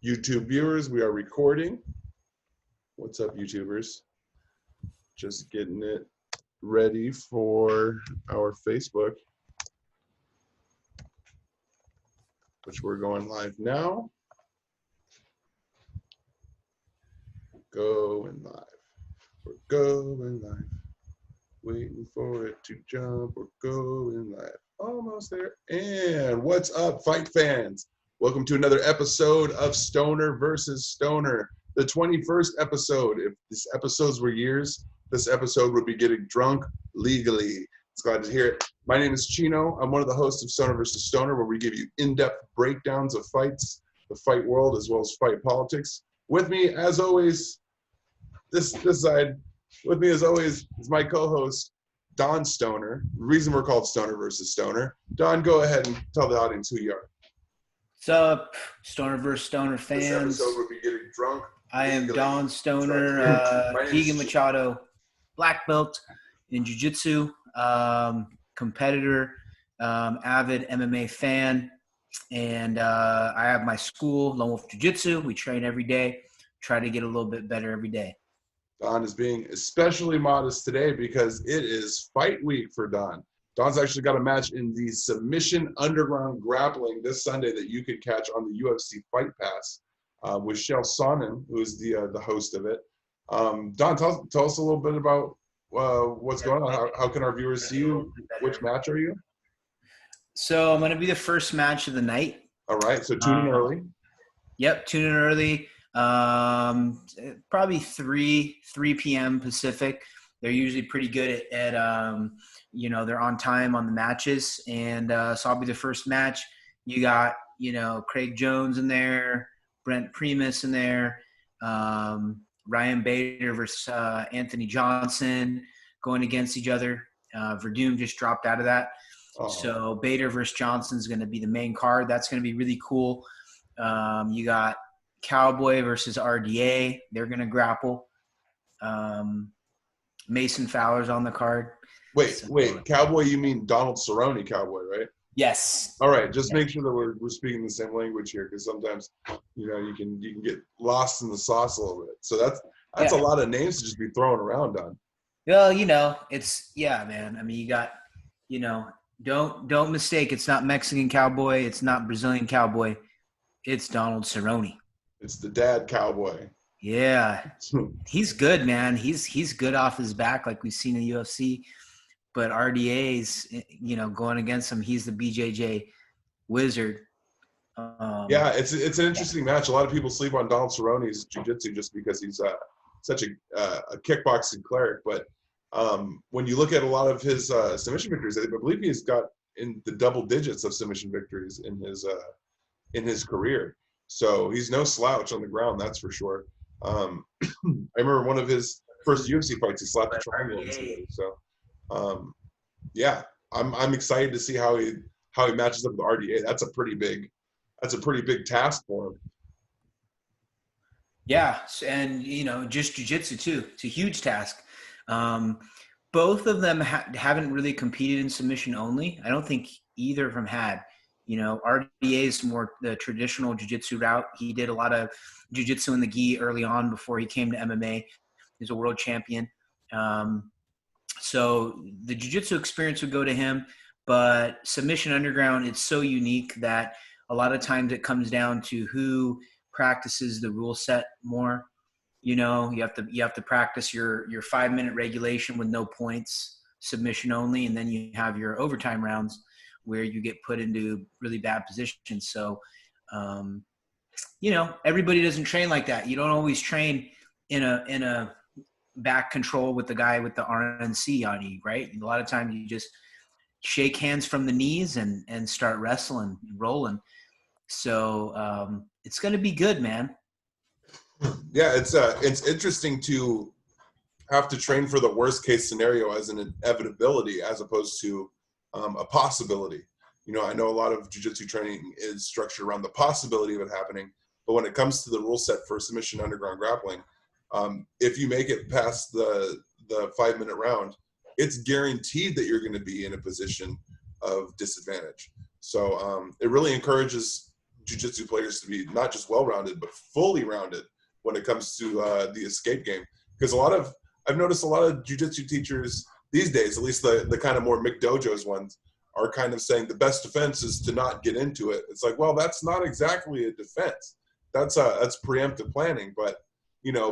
YouTube viewers, we are recording. What's up, YouTubers? Just getting it ready for our Facebook, which we're going live now. Going live. We're going live. Waiting for it to jump. We're going live. Almost there. And what's up, fight fans? Welcome to another episode of Stoner versus Stoner, the 21st episode. If these episodes were years, this episode would be getting drunk legally. It's glad to hear it. My name is Chino. I'm one of the hosts of Stoner versus Stoner, where we give you in-depth breakdowns of fights, the fight world, as well as fight politics. With me, as always, this side, with me as always is my co-host, Don Stoner. The reason we're called Stoner versus Stoner. Don, go ahead and tell the audience who you are. What's up, Stoner vs. Stoner fans? This episode will be getting drunk. I am Don Stoner, Keegan Machado, black belt in jiu-jitsu, competitor, avid MMA fan, and I have my school, Lone Wolf Jiu-Jitsu. We train every day, try to get a little bit better every day. Don is being especially modest today because it is fight week for Don. Don's actually got a match in the Submission Underground Grappling this Sunday that you could catch on the UFC Fight Pass with Chael Sonnen, who is the host of it. Don, tell us a little bit about what's going on. How can our viewers see you? Which match are you? So I'm going to be the first match of the night. All right, so tune in early. Yep, tune in early. Probably 3 p.m. Pacific. They're usually pretty good at they're on time on the matches. And so I'll be the first match. You got, Craig Jones in there, Brent Primus in there, Ryan Bader versus Anthony Johnson going against each other. Verdum just dropped out of that. Oh. So Bader versus Johnson is going to be the main card. That's going to be really cool. You got Cowboy versus RDA. They're going to grapple. Mason Fowler's on the card. Wait. Cowboy, you mean Donald Cerrone Cowboy, right? Yes. All right. Just make sure that we're speaking the same language here, because sometimes, you can get lost in the sauce a little bit. So that's a lot of names to just be throwing around on. Well, man. I mean, you got, don't mistake. It's not Mexican Cowboy. It's not Brazilian Cowboy. It's Donald Cerrone. It's the dad Cowboy. Yeah, he's good, man. He's good off his back, like we've seen in the UFC. But RDA's, going against him, he's the BJJ wizard. It's an interesting match. A lot of people sleep on Donald Cerrone's jiu-jitsu just because he's such a kickboxing cleric. But when you look at a lot of his submission victories, I believe he's got in the double digits of submission victories in his career. So he's no slouch on the ground, that's for sure. I remember one of his first UFC fights, he slapped a triangle in somebody. So, I'm excited to see how he matches up with RDA. That's a pretty big task for him. Yeah, and just jiu-jitsu too. It's a huge task. Both of them haven't really competed in submission only. I don't think either of them had. RDA is more the traditional jiu-jitsu route. He did a lot of jiu-jitsu in the gi early on before he came to MMA. He's a world champion. So the jiu-jitsu experience would go to him, but Submission Underground, it's so unique that a lot of times it comes down to who practices the rule set more. You have to practice your 5-minute regulation with no points, submission only, and then you have your overtime rounds where you get put into really bad positions. So, everybody doesn't train like that. You don't always train in a back control with the guy with the RNC on you, right? A lot of times you just shake hands from the knees and start wrestling and rolling. So it's going to be good, man. Yeah, it's interesting to have to train for the worst case scenario as an inevitability as opposed to a possibility. I know a lot of jiu-jitsu training is structured around the possibility of it happening, but when it comes to the rule set for Submission Underground Grappling, if you make it past the 5-minute round, it's guaranteed that you're going to be in a position of disadvantage. So it really encourages jiu-jitsu players to be not just well-rounded, but fully rounded when it comes to the escape game. Because I've noticed a lot of jiu-jitsu teachers these days, at least the kind of more McDojos ones, are kind of saying the best defense is to not get into it. It's like, well, that's not exactly a defense. That's preemptive planning, but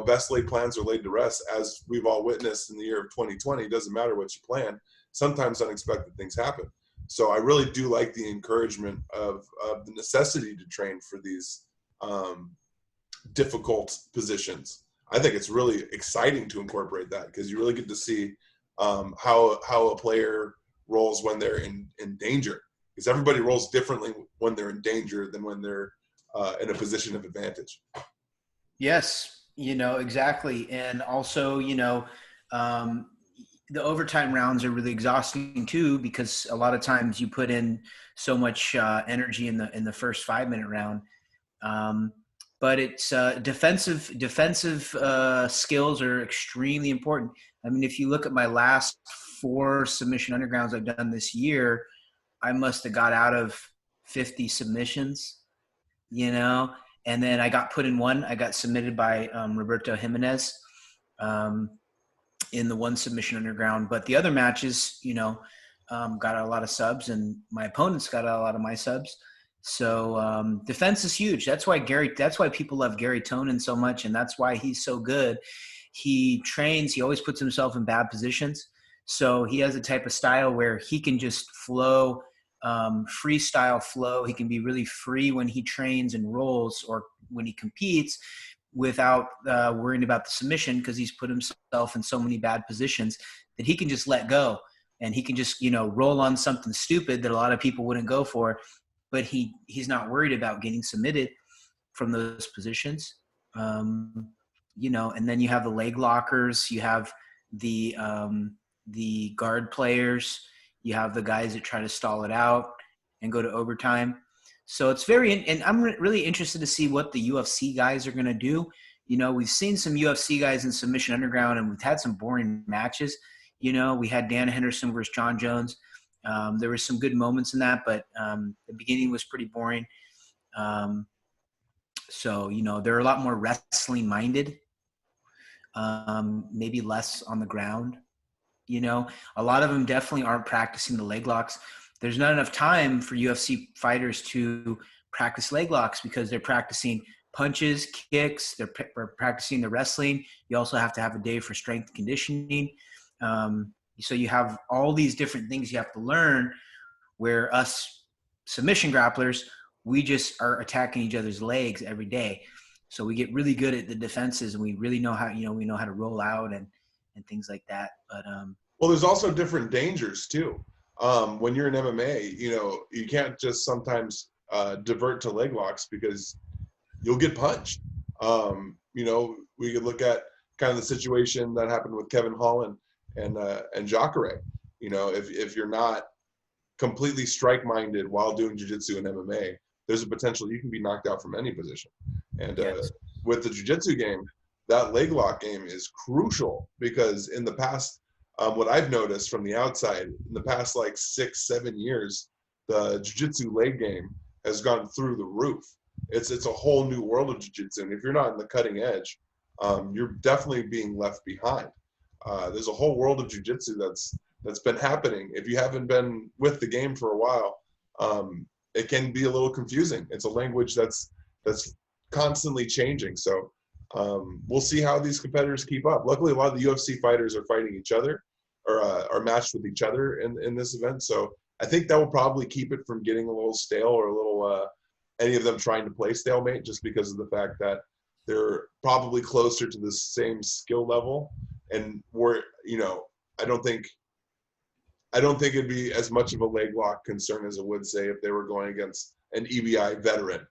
best laid plans are laid to rest, as we've all witnessed in the year of 2020. It doesn't matter what you plan. Sometimes unexpected things happen. So I really do like the encouragement of the necessity to train for these difficult positions. I think it's really exciting to incorporate that, because you really get to see how a player rolls when they're in danger, because everybody rolls differently when they're in danger than when they're in a position of advantage. Yes, exactly. And also, the overtime rounds are really exhausting too, because a lot of times you put in so much energy in the first 5-minute round. But it's defensive skills are extremely important. I mean, if you look at my last 4 submission undergrounds I've done this year, I must have got out of 50 submissions, and then I got put in one. I got submitted by Roberto Jimenez in the 1 submission underground. But the other matches, got a lot of subs, and my opponents got a lot of my subs. So defense is huge. That's why people love Gary Tonin so much, and that's why he's so good. He trains. He always puts himself in bad positions. So he has a type of style where he can just flow, freestyle flow. He can be really free when he trains and rolls, or when he competes, without worrying about the submission, because he's put himself in so many bad positions that he can just let go, and he can just roll on something stupid that a lot of people wouldn't go for. But he's not worried about getting submitted from those positions. And then you have the leg lockers, you have the guard players, you have the guys that try to stall it out and go to overtime. So it's and I'm really interested to see what the UFC guys are going to do. We've seen some UFC guys in submission underground, and we've had some boring matches. We had Dan Henderson versus John Jones. There were some good moments in that, but the beginning was pretty boring. So they're a lot more wrestling minded, maybe less on the ground. A lot of them definitely aren't practicing the leg locks. There's not enough time for UFC fighters to practice leg locks, because they're practicing punches, kicks, they're practicing the wrestling. You also have to have a day for strength conditioning. So you have all these different things you have to learn, where us submission grapplers, we just are attacking each other's legs every day. So we get really good at the defenses, and we really know how, we know how to roll out and things like that. But well, there's also different dangers too. When you're in MMA, you can't just sometimes divert to leg locks, because you'll get punched. We could look at kind of the situation that happened with Kevin Holland and Jacare. If you're not completely strike-minded while doing jiu-jitsu and MMA, there's a potential you can be knocked out from any position. And yes. With the jiu-jitsu game, that leg lock game is crucial, because in the past, what I've noticed from the outside, in the past like 6-7 years, the jiu-jitsu leg game has gone through the roof. It's a whole new world of jiu-jitsu, and if you're not in the cutting edge, you're definitely being left behind. There's a whole world of jiu-jitsu that's been happening. If you haven't been with the game for a while, it can be a little confusing. It's a language that's constantly changing. So we'll see how these competitors keep up. Luckily, a lot of the UFC fighters are fighting each other, or are matched with each other in this event. So I think that will probably keep it from getting a little stale, or a little any of them trying to play stalemate, just because of the fact that they're probably closer to the same skill level. And I don't think it'd be as much of a leg lock concern as it would, say, if they were going against an EBI veteran,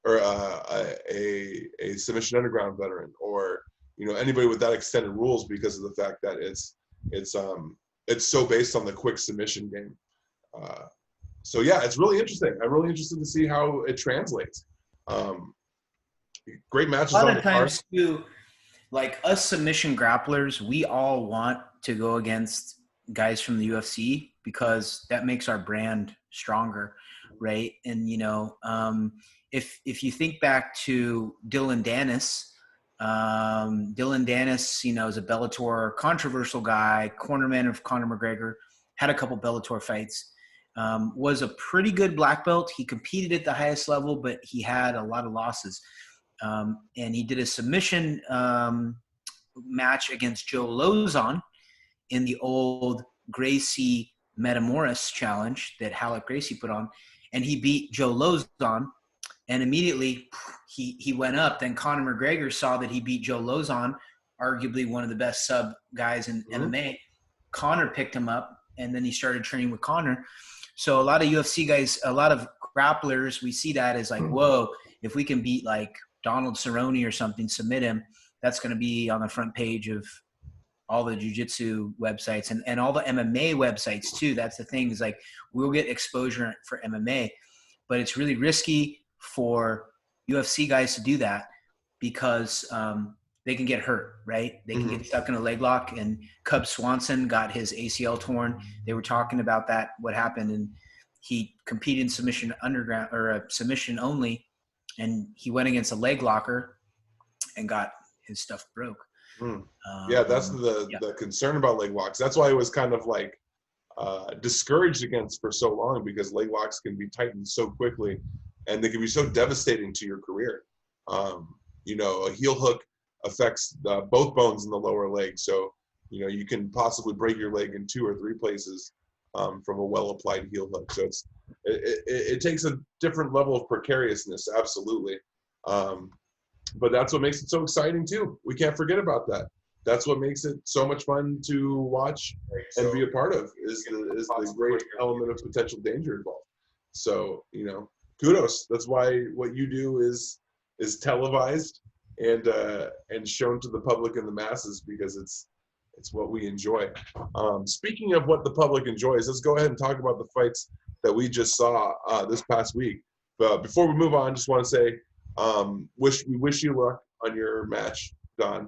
or a submission underground veteran, or anybody with that extended rules, because of the fact that it's so based on the quick submission game. So yeah, it's really interesting. I'm really interested to see how it translates. Great matches A lot on of the card. times too, like us submission grapplers, we all want to go against guys from the UFC, because that makes our brand stronger, right? And if you think back to Dylan Dennis, is a Bellator controversial guy, cornerman of Conor McGregor, had a couple Bellator fights, was a pretty good black belt. He competed at the highest level, but he had a lot of losses. And he did a submission match against Joe Lozon in the old Gracie Metamoris challenge that Halleck Gracie put on, and he beat Joe Lozon, and immediately he went up. Then Conor McGregor saw that he beat Joe Lozon, arguably one of the best sub guys in MMA. Conor picked him up, and then he started training with Conor. So a lot of UFC guys, a lot of grapplers, we see that as like, whoa, if we can beat like Donald Cerrone or something, submit him, that's going to be on the front page of all the jiu-jitsu websites and all the MMA websites too. That's the thing, is like, we'll get exposure for MMA, but it's really risky for UFC guys to do that because they can get hurt, right? They can get stuck in a leg lock, and Cub Swanson got his ACL torn. They were talking about that, what happened, and he competed in submission underground, or a submission only, and he went against a leg locker and got his stuff broke. Yeah, that's the concern about leg locks. That's why it was kind of like discouraged against for so long, because leg locks can be tightened so quickly and they can be so devastating to your career. A heel hook affects both bones in the lower leg. So, you can possibly break your leg in 2 or 3 places from a well-applied heel hook. So it takes a different level of precariousness, absolutely. But that's what makes it so exciting too. We can't forget about that. That's what makes it so much fun to watch and be a part of, is the great element of potential danger involved. So, kudos. That's why what you do is televised and shown to the public and the masses, because it's what we enjoy. Speaking of what the public enjoys, let's go ahead and talk about the fights that we just saw this past week. But before we move on, just want to say, we wish you luck on your match, Don.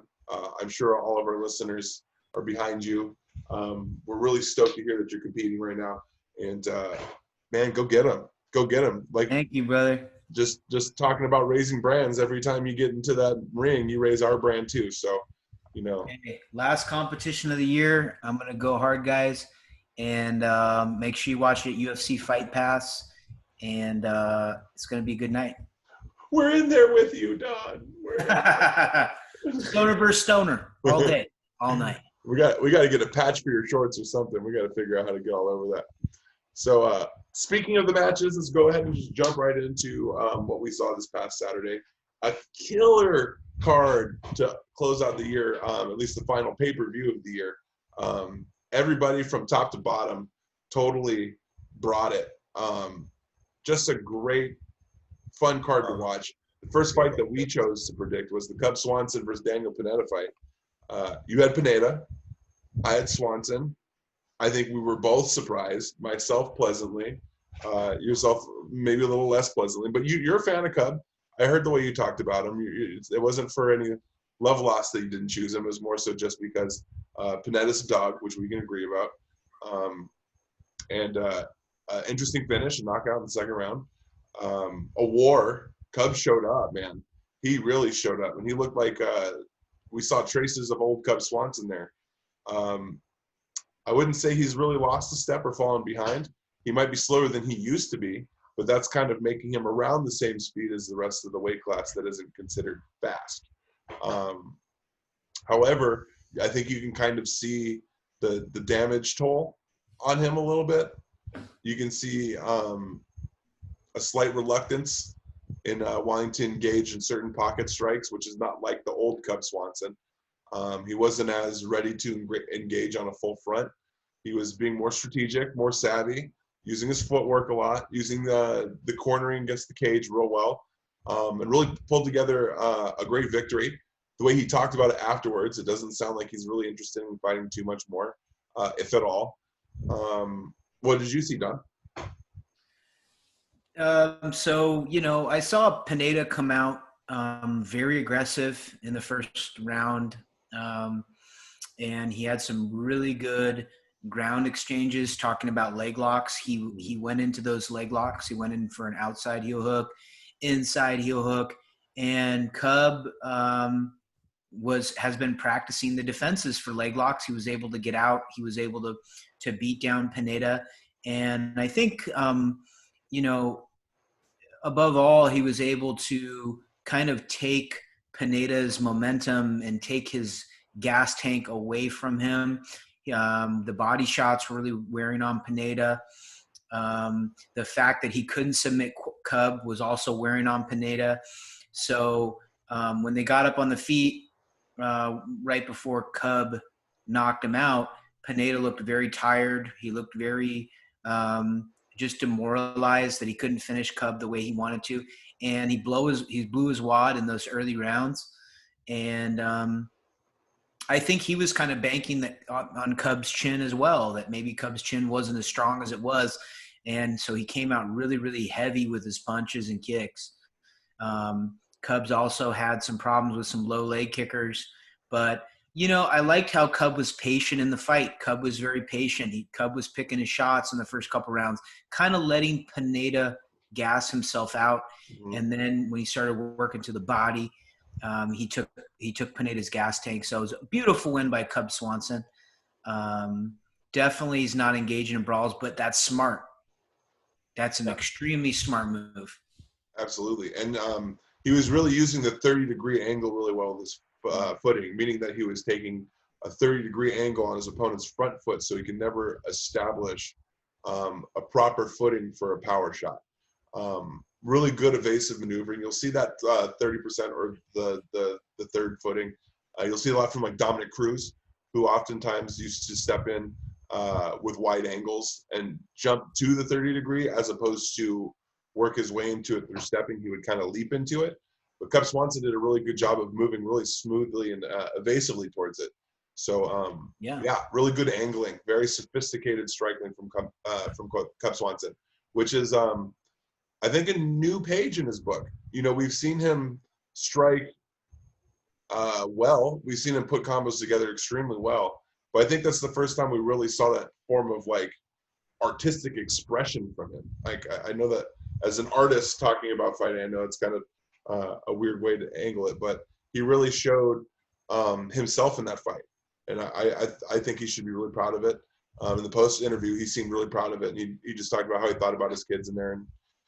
I'm sure all of our listeners are behind you. We're really stoked to hear that you're competing right now, and man, go get them. Go get them. Like, thank you, brother. Just talking about raising brands. Every time you get into that ring, you raise our brand too. So, Hey, last competition of the year. I'm gonna go hard, guys, and make sure you watch it at UFC Fight Pass, and it's gonna be a good night. We're in there with you, Don. Stoner versus stoner, all day, all night. We got to get a patch for your shorts or something. We got to figure out how to get all over that. So speaking of the matches, let's go ahead and just jump right into what we saw this past Saturday. A killer card to close out the year, at least the final pay-per-view of the year. Everybody from top to bottom totally brought it. Just a great, fun card to watch. The first fight that we chose to predict was the Cub Swanson versus Daniel Pineda fight. You had Pineda. I had Swanson. I think we were both surprised, myself pleasantly, yourself maybe a little less pleasantly. But you're a fan of Cub. I heard the way you talked about him. It wasn't for any love loss that you didn't choose him. It was more so just because Pineda's a dog, which we can agree about. Interesting finish, a knockout in the second round. A war. Cub showed up, man. He really showed up, and he looked like we saw traces of old Cub Swanson there. I wouldn't say he's really lost a step or fallen behind. He might be slower than he used to be, but that's kind of making him around the same speed as the rest of the weight class that isn't considered fast. However, I think you can kind of see the damage toll on him a little bit. You can see a slight reluctance in wanting to engage in certain pocket strikes, which is not like the old Cub Swanson. He wasn't as ready to engage on a full front. He was being more strategic, more savvy, using his footwork a lot, using the cornering against the cage real well, and really pulled together a great victory. The way he talked about it afterwards, it doesn't sound like he's really interested in fighting too much more, if at all. What did you see, Don? I saw Pineda come out very aggressive in the first round, and he had some really good ground exchanges talking about leg locks. He went into those leg locks. He went in for an outside heel hook, inside heel hook. And Cub has been practicing the defenses for leg locks. He was able to get out. He was able to beat down Pineda. And I think, above all, he was able to kind of take Pineda's momentum and take his gas tank away from him. The body shots were really wearing on Pineda. The fact that he couldn't submit Cub was also wearing on Pineda. So when they got up on the feet right before Cub knocked him out, Pineda looked very tired. He looked very just demoralized that he couldn't finish Cub the way he wanted to. And he blew his wad in those early rounds. And I think he was kind of banking that on Cub's chin as well, that maybe Cub's chin wasn't as strong as it was. And so he came out really, really heavy with his punches and kicks. Cubs also had some problems with some low leg kickers. But, I liked how Cub was patient in the fight. Cub was very patient. Cub was picking his shots in the first couple rounds, kind of letting Pineda gas himself out. Mm-hmm. And then when he started working to the body, he took Pineda's gas tank. So it was a beautiful win by Cub Swanson. Definitely he's not engaging in brawls, but that's smart. That's an extremely smart move. Absolutely. And he was really using the 30-degree angle really well in this footing, meaning that he was taking a 30-degree angle on his opponent's front foot so he could never establish a proper footing for a power shot. Really good evasive maneuvering. You'll see that 30% or the third footing. You'll see a lot from like Dominic Cruz, who oftentimes used to step in with wide angles and jump to the 30-degree as opposed to work his way into it through stepping. He would kind of leap into it. But Cub Swanson did a really good job of moving really smoothly and evasively towards it. So, really good angling, very sophisticated striking from Cub Swanson, which is, I think, a new page in his book. We've seen him strike well. We've seen him put combos together extremely well. But I think that's the first time we really saw that form of, like, artistic expression from him. Like, I know that as an artist talking about fighting, I know it's kind of a weird way to angle it, but he really showed himself in that fight. And I think he should be really proud of it. In the post interview, he seemed really proud of it. And he just talked about how he thought about his kids in there.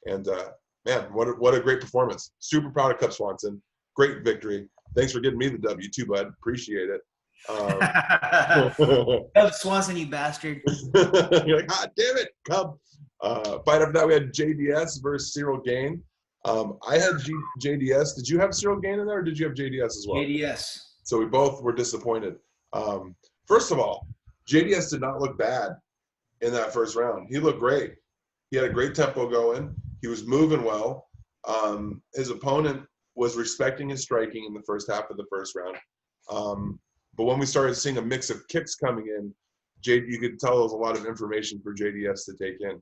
And man, what a great performance. Super proud of Cub Swanson. Great victory. Thanks for getting me the W too, bud. Appreciate it. Cub Swanson, you bastard. You're like, damn it, Cub. Fight after that, we had JDS versus Cyril Gain. I had JDS. Did you have Cyril Gain in there, or did you have JDS as well? JDS. So we both were disappointed. First of all, JDS did not look bad in that first round. He looked great. He had a great tempo going. He was moving well. His opponent was respecting his striking in the first half of the first round. But when we started seeing a mix of kicks coming in, you could tell there was a lot of information for JDS to take in.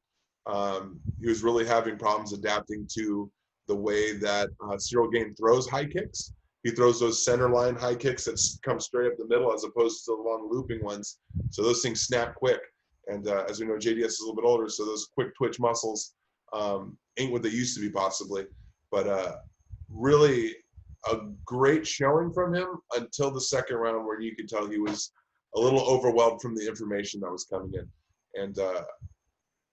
He was really having problems adapting to the way that Cyril Gain throws high kicks. He throws those center line high kicks that come straight up the middle as opposed to the long looping ones. So those things snap quick. And as we know, JDS is a little bit older, so those quick twitch muscles ain't what they used to be possibly. But really a great showing from him until the second round, where you could tell he was a little overwhelmed from the information that was coming in. And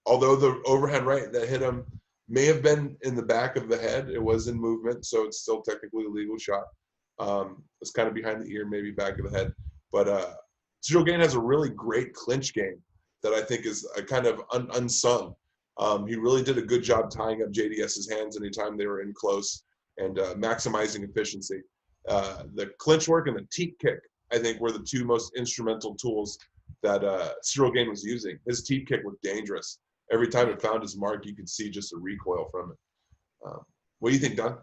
although the overhand right that hit him may have been in the back of the head, it was in movement, so it's still technically a legal shot. It's kind of behind the ear, maybe back of the head. But Cyril Gain has a really great clinch game that I think is a kind of unsung. He really did a good job tying up JDS's hands anytime they were in close and maximizing efficiency. The clinch work and the teep kick, I think, were the two most instrumental tools that Cyril Gain was using. His teep kick was dangerous. Every time it found his mark, you could see just a recoil from it. What do you think, Don?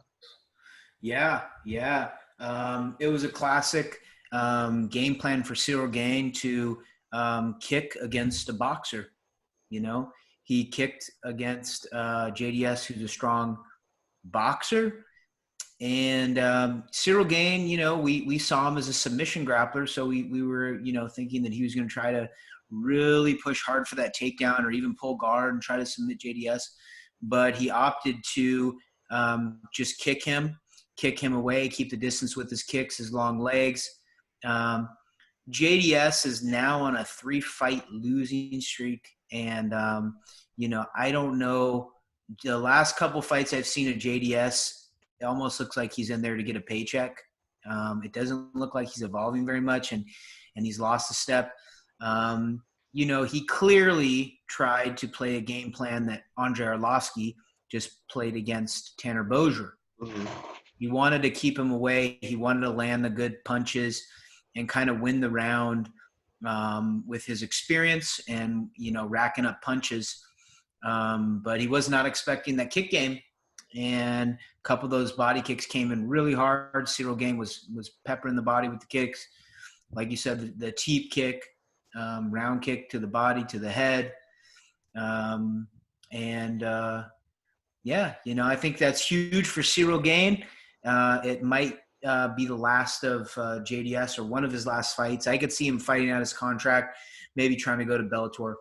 Yeah. It was a classic game plan for Cyril Gain to kick against a boxer. He kicked against JDS, who's a strong boxer. And Cyril Gain, we saw him as a submission grappler, so we were, thinking that he was going to try to really push hard for that takedown or even pull guard and try to submit JDS. But he opted to just kick him away, keep the distance with his kicks, his long legs. JDS is now on a 3-fight losing streak. And, I don't know. The last couple fights I've seen of JDS, it almost looks like he's in there to get a paycheck. It doesn't look like he's evolving very much, and he's lost a step. He clearly tried to play a game plan that Andrei Arlovsky just played against Tanner Bozier. Mm-hmm. He wanted to keep him away. He wanted to land the good punches and kind of win the round with his experience and, racking up punches. But he was not expecting that kick game. And a couple of those body kicks came in really hard. Ciryl Gane was peppering the body with the kicks. Like you said, the teep kick, round kick to the body, to the head. I think that's huge for Ciryl Gane. It might be the last of JDS or one of his last fights. I could see him fighting out his contract, maybe trying to go to Bellator.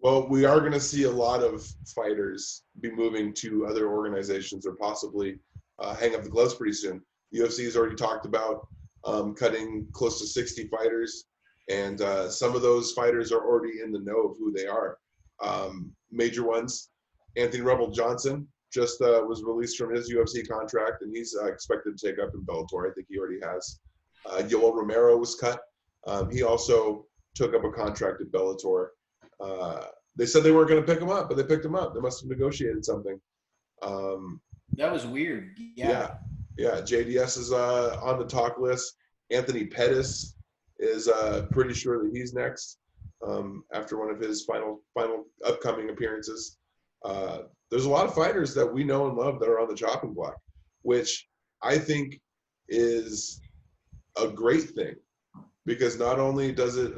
Well, we are going to see a lot of fighters be moving to other organizations or possibly hang up the gloves pretty soon. The UFC has already talked about cutting close to 60 fighters, and some of those fighters are already in the know of who they are. Major ones, Anthony Rebel Johnson just was released from his UFC contract, and he's expected to take up in Bellator. I think he already has. Yoel Romero was cut. He also took up a contract at Bellator. They said they weren't going to pick him up, but they picked him up. They must have negotiated something. That was weird. Yeah. JDS is on the talk list. Anthony Pettis is pretty sure that he's next after one of his final upcoming appearances. There's a lot of fighters that we know and love that are on the chopping block, which I think is a great thing, because not only does it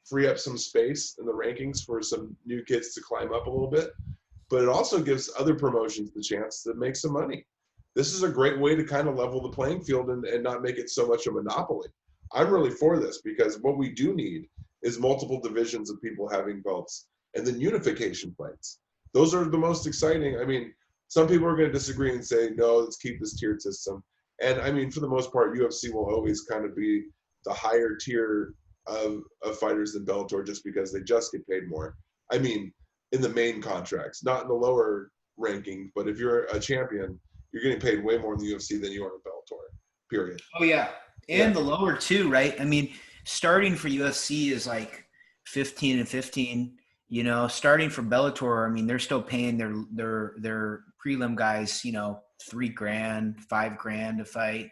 free up some space in the rankings for some new kids to climb up a little bit, but it also gives other promotions the chance to make some money. This is a great way to kind of level the playing field and not make it so much a monopoly. I'm really for this, because what we do need is multiple divisions of people having belts, and then unification fights. Those are the most exciting. I mean, some people are going to disagree and say, no, let's keep this tiered system. And I mean, for the most part, UFC will always kind of be the higher tier of fighters than Bellator, just because they just get paid more. I mean, in the main contracts, not in the lower ranking, but if you're a champion, you're getting paid way more in the UFC than you are in Bellator, period. Oh, yeah. And the lower too, right? I mean, starting for UFC is like 15 and 15. Starting for Bellator, I mean, they're still paying their prelim guys, $3,000, $5,000 to fight,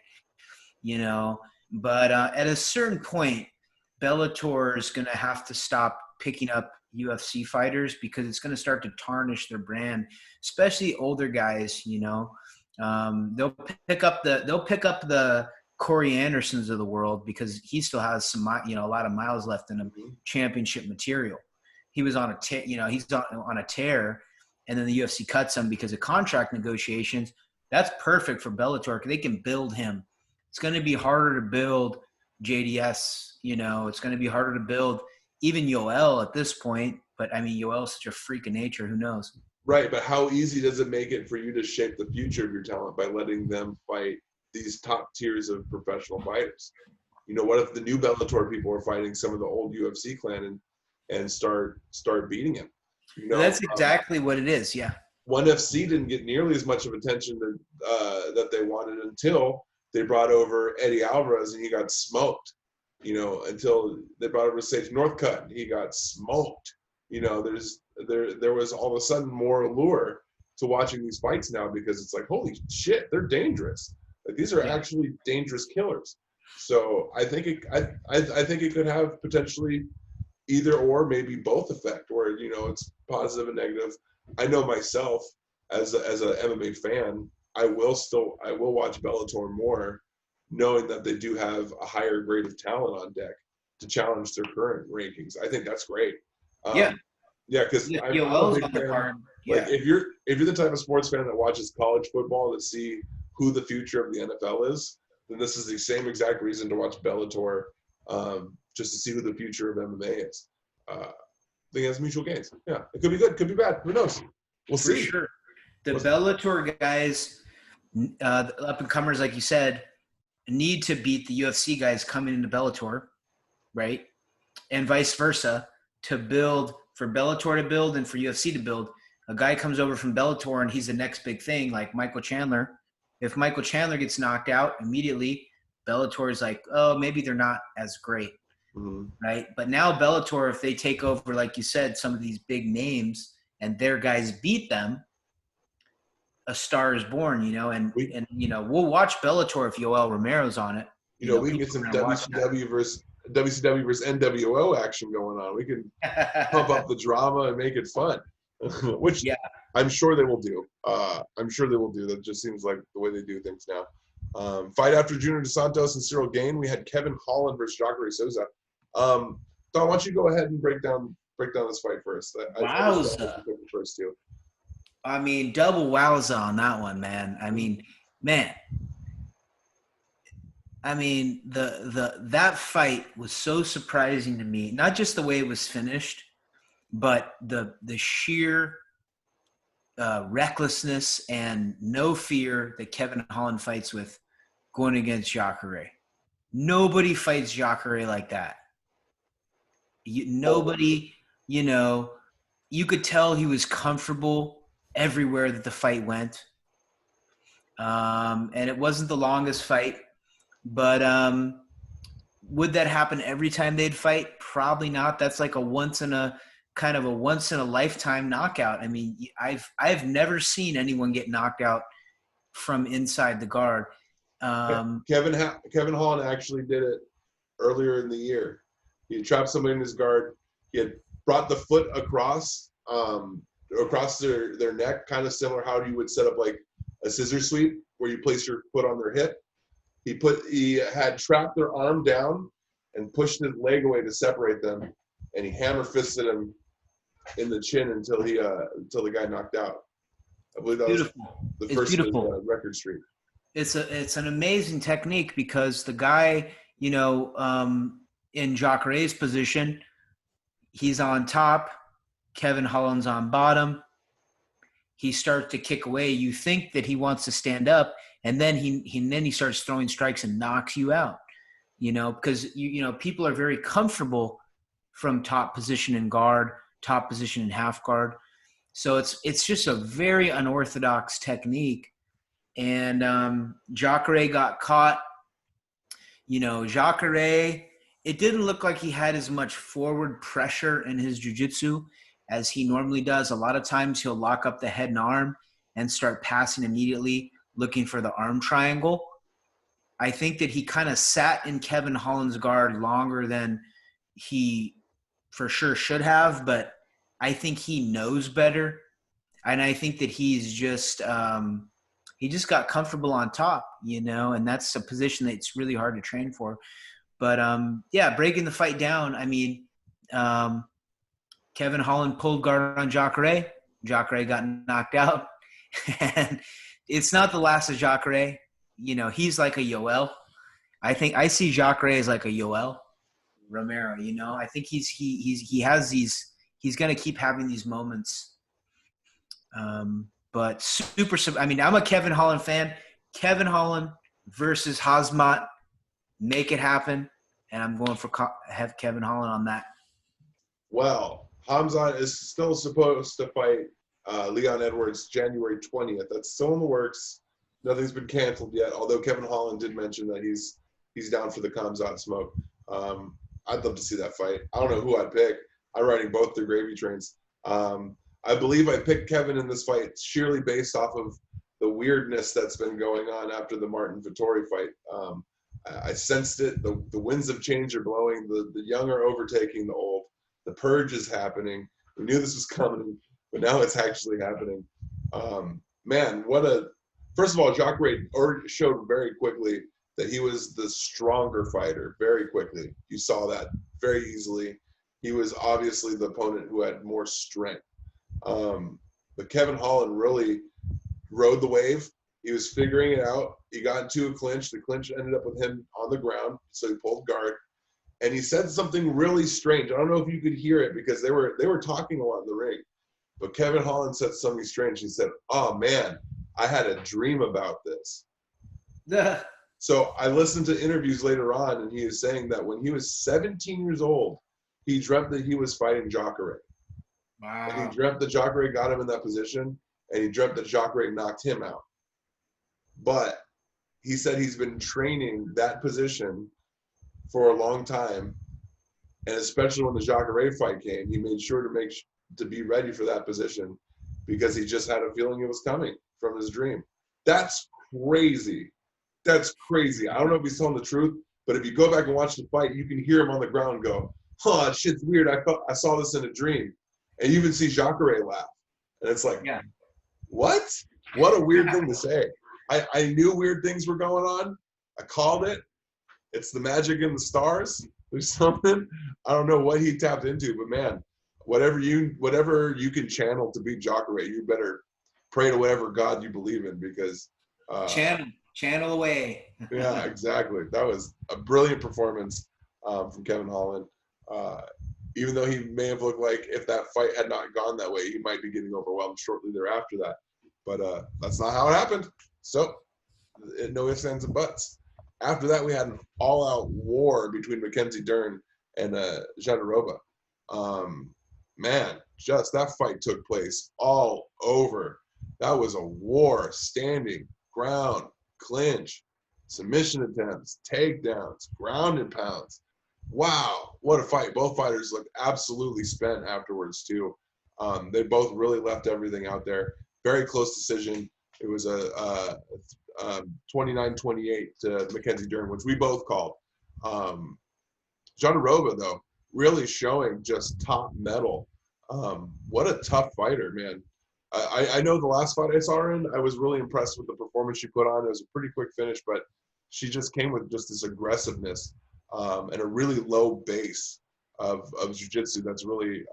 But at a certain point, Bellator is going to have to stop picking up UFC fighters, because it's going to start to tarnish their brand, especially older guys. They'll pick up the Corey Andersons of the world, because he still has some, a lot of miles left in him, championship material. He was on he's on a tear, and then the UFC cuts him because of contract negotiations. That's perfect for Bellator, because they can build him. It's going to be harder to build JDS. It's going to be harder to build even Yoel at this point. But I mean, Yoel's such a freak of nature. Who knows? Right, but how easy does it make it for you to shape the future of your talent by letting them fight these top tiers of professional fighters? What if the new Bellator people are fighting some of the old UFC clan and start beating him? That's exactly what it is. Yeah. ONE FC didn't get nearly as much of attention that they wanted until they brought over Eddie Alvarez, and he got smoked. Until they brought over Sage Northcutt, and he got smoked. There was all of a sudden more allure to watching these fights now, because it's like, holy shit, they're dangerous. Like, these are actually dangerous killers. So I think it could have potentially either or, maybe both effect, where it's positive and negative. I know myself as a MMA fan, I will watch Bellator more, knowing that they do have a higher grade of talent on deck to challenge their current rankings. I think that's great. Because I'm a big fan. Like, if you're the type of sports fan that watches college football to see who the future of the NFL is, then this is the same exact reason to watch Bellator, just to see who the future of MMA is. I think it has mutual gains. Yeah, it could be good, could be bad. Who knows? We'll see. For sure. the Bellator guys, the up and comers, like you said, need to beat the UFC guys coming into Bellator, right? And vice versa, to build for Bellator to build and for UFC to build. A guy comes over from Bellator and he's the next big thing, like Michael Chandler. If Michael Chandler gets knocked out immediately, Bellator is like, oh, maybe they're not as great, right? But now Bellator, if they take over, like you said, some of these big names and their guys beat them, a star is born, and we'll watch Bellator if Yoel Romero's on it. We can get some WCW versus NWO action going on. We can pump up the drama and make it fun, which I'm sure they will do. That just seems like the way they do things now. Fight after Junior Dos Santos and Cyril Gane, we had Kevin Holland versus Jacare Souza. Don, why don't you go ahead and break down this fight first? Wowza. First too. I mean, double wowza on that one, man. That fight was so surprising to me. Not just the way it was finished, but the sheer recklessness and no fear that Kevin Holland fights with going against Jacare. Nobody fights Jacare like that. Nobody, you could tell he was comfortable everywhere that the fight went. And it wasn't the longest fight, but would that happen every time they'd fight? Probably not. That's like a once in a lifetime knockout. I mean, I've never seen anyone get knocked out from inside the guard. Kevin Holland actually did it earlier in the year. He trapped somebody in his guard. He had brought the foot across their neck, kind of similar how you would set up like a scissor sweep where you place your foot on their hip. He had trapped their arm down and pushed his leg away to separate them, and he hammer fisted him in the chin until the guy knocked out. I believe that was the first of his record streak. It's an amazing technique because the guy, in Jacare's position, he's on top, Kevin Holland's on bottom. He starts to kick away. You think that he wants to stand up, and then he starts throwing strikes and knocks you out. Because people are very comfortable from top position in guard, top position in half guard. So it's just a very unorthodox technique. And Jacare got caught. Jacare, it didn't look like he had as much forward pressure in his jiu-jitsu as he normally does. A lot of times he'll lock up the head and arm and start passing immediately, looking for the arm triangle. I think that he kind of sat in Kevin Holland's guard longer than he for sure should have, but I think he knows better. And I think that he's just he just got comfortable on top, and that's a position that's really hard to train for. But, breaking the fight down, I mean, Kevin Holland pulled guard on Jacare. Jacare got knocked out. And it's not the last of Jacare. He's like a Yoel. I think I see Jacare as like a Yoel Romero, I think he has these – he's going to keep having these moments. But I'm a Kevin Holland fan. Kevin Holland versus Khamzat. Make it happen, and I'm going for have Kevin Holland on that. Well, Khamzat is still supposed to fight Leon Edwards January 20th. That's still in the works. Nothing's been canceled yet, although Kevin Holland did mention that he's down for the Khamzat smoke. I'd love to see that fight. I don't know who I'd pick. I'm riding both their gravy trains. I believe I picked Kevin in this fight sheerly based off of the weirdness that's been going on after the Martin Vettori fight. I sensed it. The winds of change are blowing. The young are overtaking the old. The purge is happening. We knew this was coming, but now it's actually happening. First of all, Jacare already showed very quickly that he was the stronger fighter very quickly. You saw that very easily. He was obviously the opponent who had more strength. But Kevin Holland really rode the wave. He was figuring it out. He got into a clinch. The clinch ended up with him on the ground, so he pulled guard. And he said something really strange. I don't know if you could hear it because they were talking a lot in the ring. But Kevin Holland said something strange. He said, "Oh man, I had a dream about this." So I listened to interviews later on, and he is saying that when he was 17 years old, he dreamt that he was fighting Jacare. And he Wow. dreamt that Jacare got him in that position, and he dreamt that Jacare knocked him out. But he said he's been training that position for a long time, and especially when the Jacare fight came, he made sure to be ready for that position because he just had a feeling it was coming from his dream. That's crazy. That's crazy. I don't know if he's telling the truth, but if you go back and watch the fight, you can hear him on the ground go, "Huh, shit's weird. I saw this in a dream," and you even see Jacare laugh, and it's like, Yeah. what? What a weird thing to say. I knew weird things were going on. I called it. It's the magic in the stars. There's something. I don't know what he tapped into, but man, whatever you can channel to beat Jacare, you better pray to whatever God you believe in because Channel away. yeah, exactly. That was a brilliant performance from Kevin Holland. Even though he may have looked like if that fight had not gone that way, he might be getting overwhelmed shortly thereafter that. But that's not how it happened. So, no ifs, ands, and buts. After that, we had an all-out war between Mackenzie Dern and Jandiroba. Man, just that fight took place all over. That was a war, standing, ground, clinch, submission attempts, takedowns, ground and pounds. Wow, what a fight. Both fighters looked absolutely spent afterwards, too. They both really left everything out there. Very close decision. It was a 29-28 to Mackenzie Dern, which we both called. Jandiroba, though, really showing just top metal. What a tough fighter, man. I know the last fight I saw her in, I was really impressed with the performance she put on. It was a pretty quick finish, but she just came with just this aggressiveness and a really low base of jiu-jitsu that's really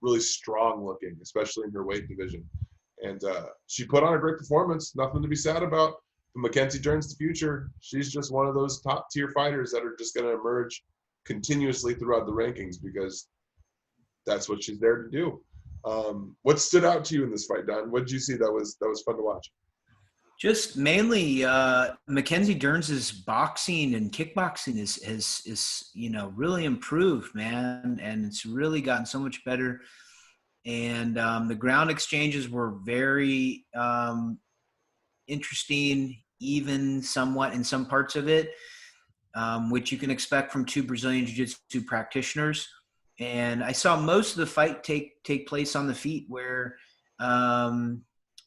really strong looking, especially in her weight division. And she put on a great performance. Nothing to be sad about. Mackenzie Dern's the future. She's just one of those top tier fighters that are just going to emerge continuously throughout the rankings because that's what she's there to do. What stood out to you in this fight, Don? What did you see that was fun to watch? Just mainly Mackenzie Dern's boxing and kickboxing is really improved, man, and it's really gotten so much better. And the ground exchanges were very interesting, even somewhat in some parts of it, which you can expect from two Brazilian Jiu-Jitsu practitioners. And I saw most of the fight take place on the feet where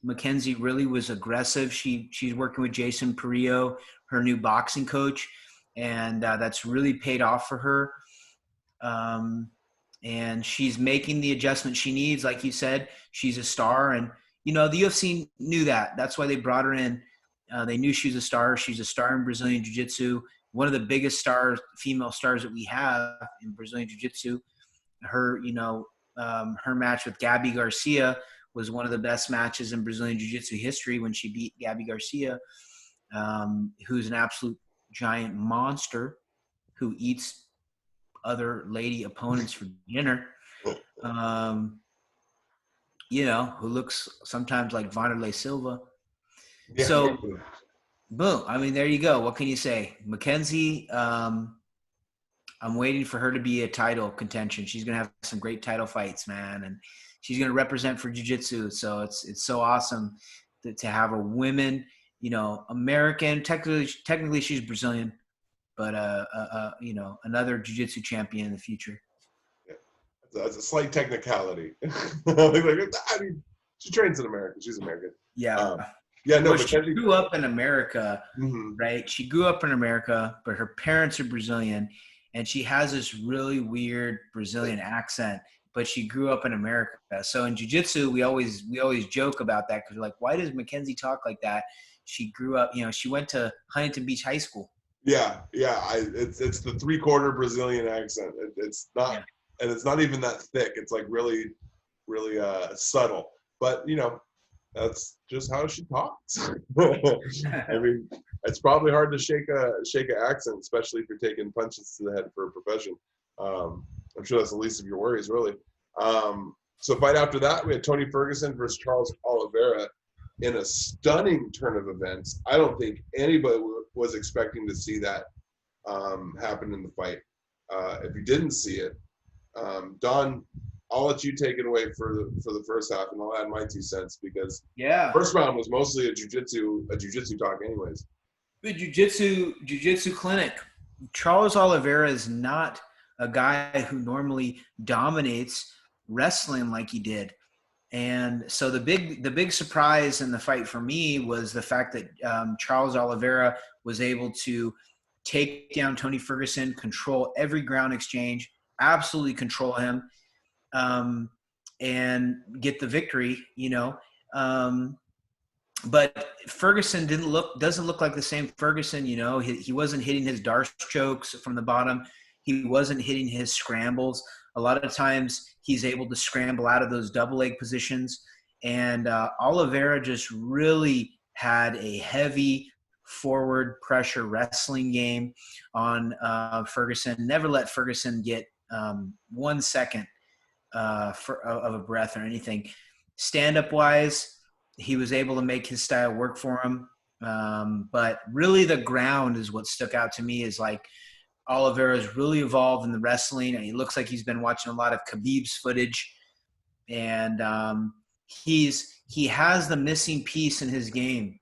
Mackenzie really was aggressive. She's working with Jason Perillo, her new boxing coach, and that's really paid off for her. And she's making the adjustment she needs. Like you said, she's a star, and the UFC knew that. That's why they brought her in. They knew she was a star. She's a star in Brazilian Jiu-Jitsu, one of the biggest female stars that we have in Brazilian Jiu-Jitsu. Her match with Gabby Garcia was one of the best matches in Brazilian Jiu-Jitsu history when she beat Gabby Garcia, who's an absolute giant monster who eats other lady opponents for dinner, who looks sometimes like Vanderlei Silva. Yeah. So, boom. I mean, there you go. What can you say? Mackenzie, I'm waiting for her to be a title contention. She's going to have some great title fights, man. And she's going to represent for jiu-jitsu. So it's so awesome to have a women, American, technically she's Brazilian, but another jiu-jitsu champion in the future. Yeah. That's a slight technicality. I mean, she trains in America. She's American. Yeah. She grew up in America, mm-hmm. right? She grew up in America, but her parents are Brazilian, and she has this really weird Brazilian accent, but she grew up in America. So in jiu-jitsu, we always joke about that because we're like, why does Mackenzie talk like that? She grew up, she went to Huntington Beach High School. Yeah. It's the 3/4 Brazilian accent. It's not, and it's not even that thick. It's like really, really subtle. But that's just how she talks. I mean, it's probably hard to shake an accent, especially if you're taking punches to the head for a profession. I'm sure that's the least of your worries, really. So fight after that, we had Tony Ferguson versus Charles Oliveira in a stunning turn of events. I don't think anybody was expecting to see that happen in the fight. If you didn't see it, Don, I'll let you take it away for the first half, and I'll add my 2 cents because first round was mostly a jujitsu talk, anyways. The jiu-jitsu clinic. Charles Oliveira is not a guy who normally dominates wrestling like he did. And so the big surprise in the fight for me was the fact that Charles Oliveira was able to take down Tony Ferguson, control every ground exchange, absolutely control him, and get the victory, but Ferguson doesn't look like the same Ferguson. He wasn't hitting his Darce chokes from the bottom. He wasn't hitting his scrambles. A lot of times he's able to scramble out of those double leg positions. And Oliveira just really had a heavy forward pressure wrestling game on Ferguson. Never let Ferguson get 1 second of a breath or anything. Stand-up wise, he was able to make his style work for him. But really the ground is what stuck out to me, is like Oliveira's really evolved in the wrestling, and he looks like he's been watching a lot of Khabib's footage. And he has the missing piece in his game,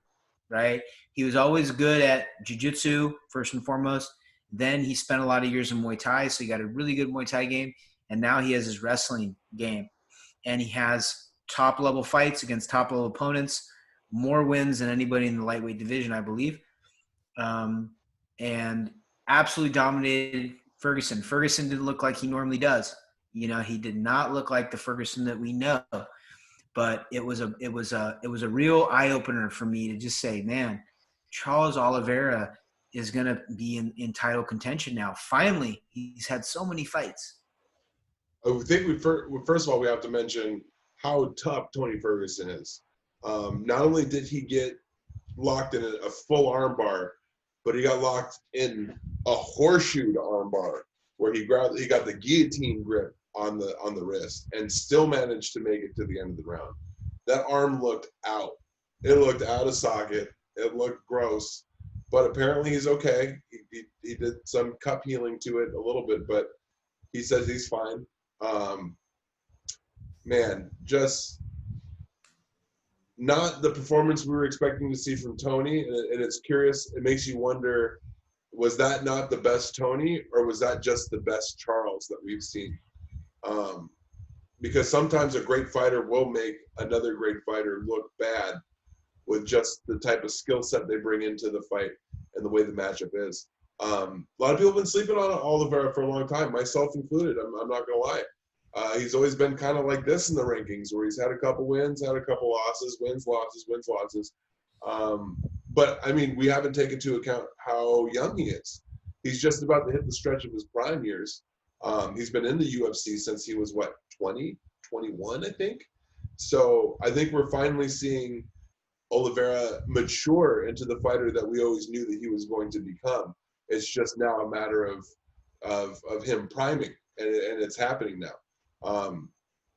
right? He was always good at jiu-jitsu, first and foremost. Then he spent a lot of years in Muay Thai, so he got a really good Muay Thai game. And now he has his wrestling game. And he has top-level fights against top-level opponents, more wins than anybody in the lightweight division, I believe. And absolutely dominated Ferguson. Ferguson didn't look like he normally does. He did not look like the Ferguson that we know. But it was a real eye-opener for me to just say, man, Charles Oliveira is going to be in title contention now. Finally, he's had so many fights. I think first of all, we have to mention how tough Tony Ferguson is. Not only did he get locked in a full armbar, but he got locked in a horseshoe armbar where he got the guillotine grip on the wrist and still managed to make it to the end of the round. That arm looked out. It looked out of socket. It looked gross, but apparently he's okay. He did some cup healing to it a little bit, but he says he's fine. Man, just not the performance we were expecting to see from Tony. And it's curious. It makes you wonder, was that not the best Tony, or was that just the best Charles that we've seen? Because sometimes a great fighter will make another great fighter look bad with just the type of skill set they bring into the fight and the way the matchup is. A lot of people have been sleeping on Oliveira for a long time, myself included. I'm not going to lie. He's always been kind of like this in the rankings, where he's had a couple wins, had a couple losses, wins, losses. But, I mean, we haven't taken into account how young he is. He's just about to hit the stretch of his prime years. He's been in the UFC since he was, 20, 21, I think. So I think we're finally seeing Oliveira mature into the fighter that we always knew that he was going to become. It's just now a matter of him priming, and it's happening now.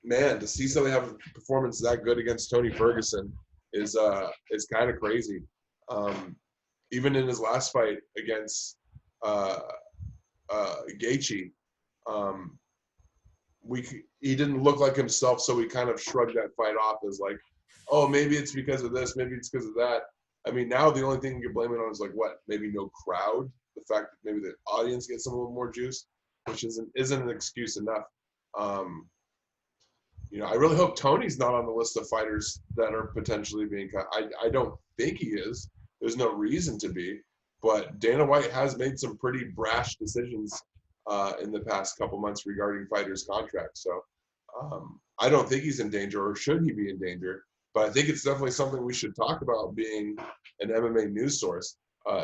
Man, to see somebody have a performance that good against Tony Ferguson is kind of crazy. Even in his last fight against Gaethje, he didn't look like himself, so we kind of shrugged that fight off as like, oh, maybe it's because of this, maybe it's because of that. I mean, now the only thing you're blaming on is maybe no crowd. The fact that maybe the audience gets a little more juice, which isn't an excuse enough. I really hope Tony's not on the list of fighters that are potentially being cut. I don't think he is. There's no reason to be. But Dana White has made some pretty brash decisions in the past couple months regarding fighters' contracts. So I don't think he's in danger, or should he be in danger. But I think it's definitely something we should talk about, being an MMA news source,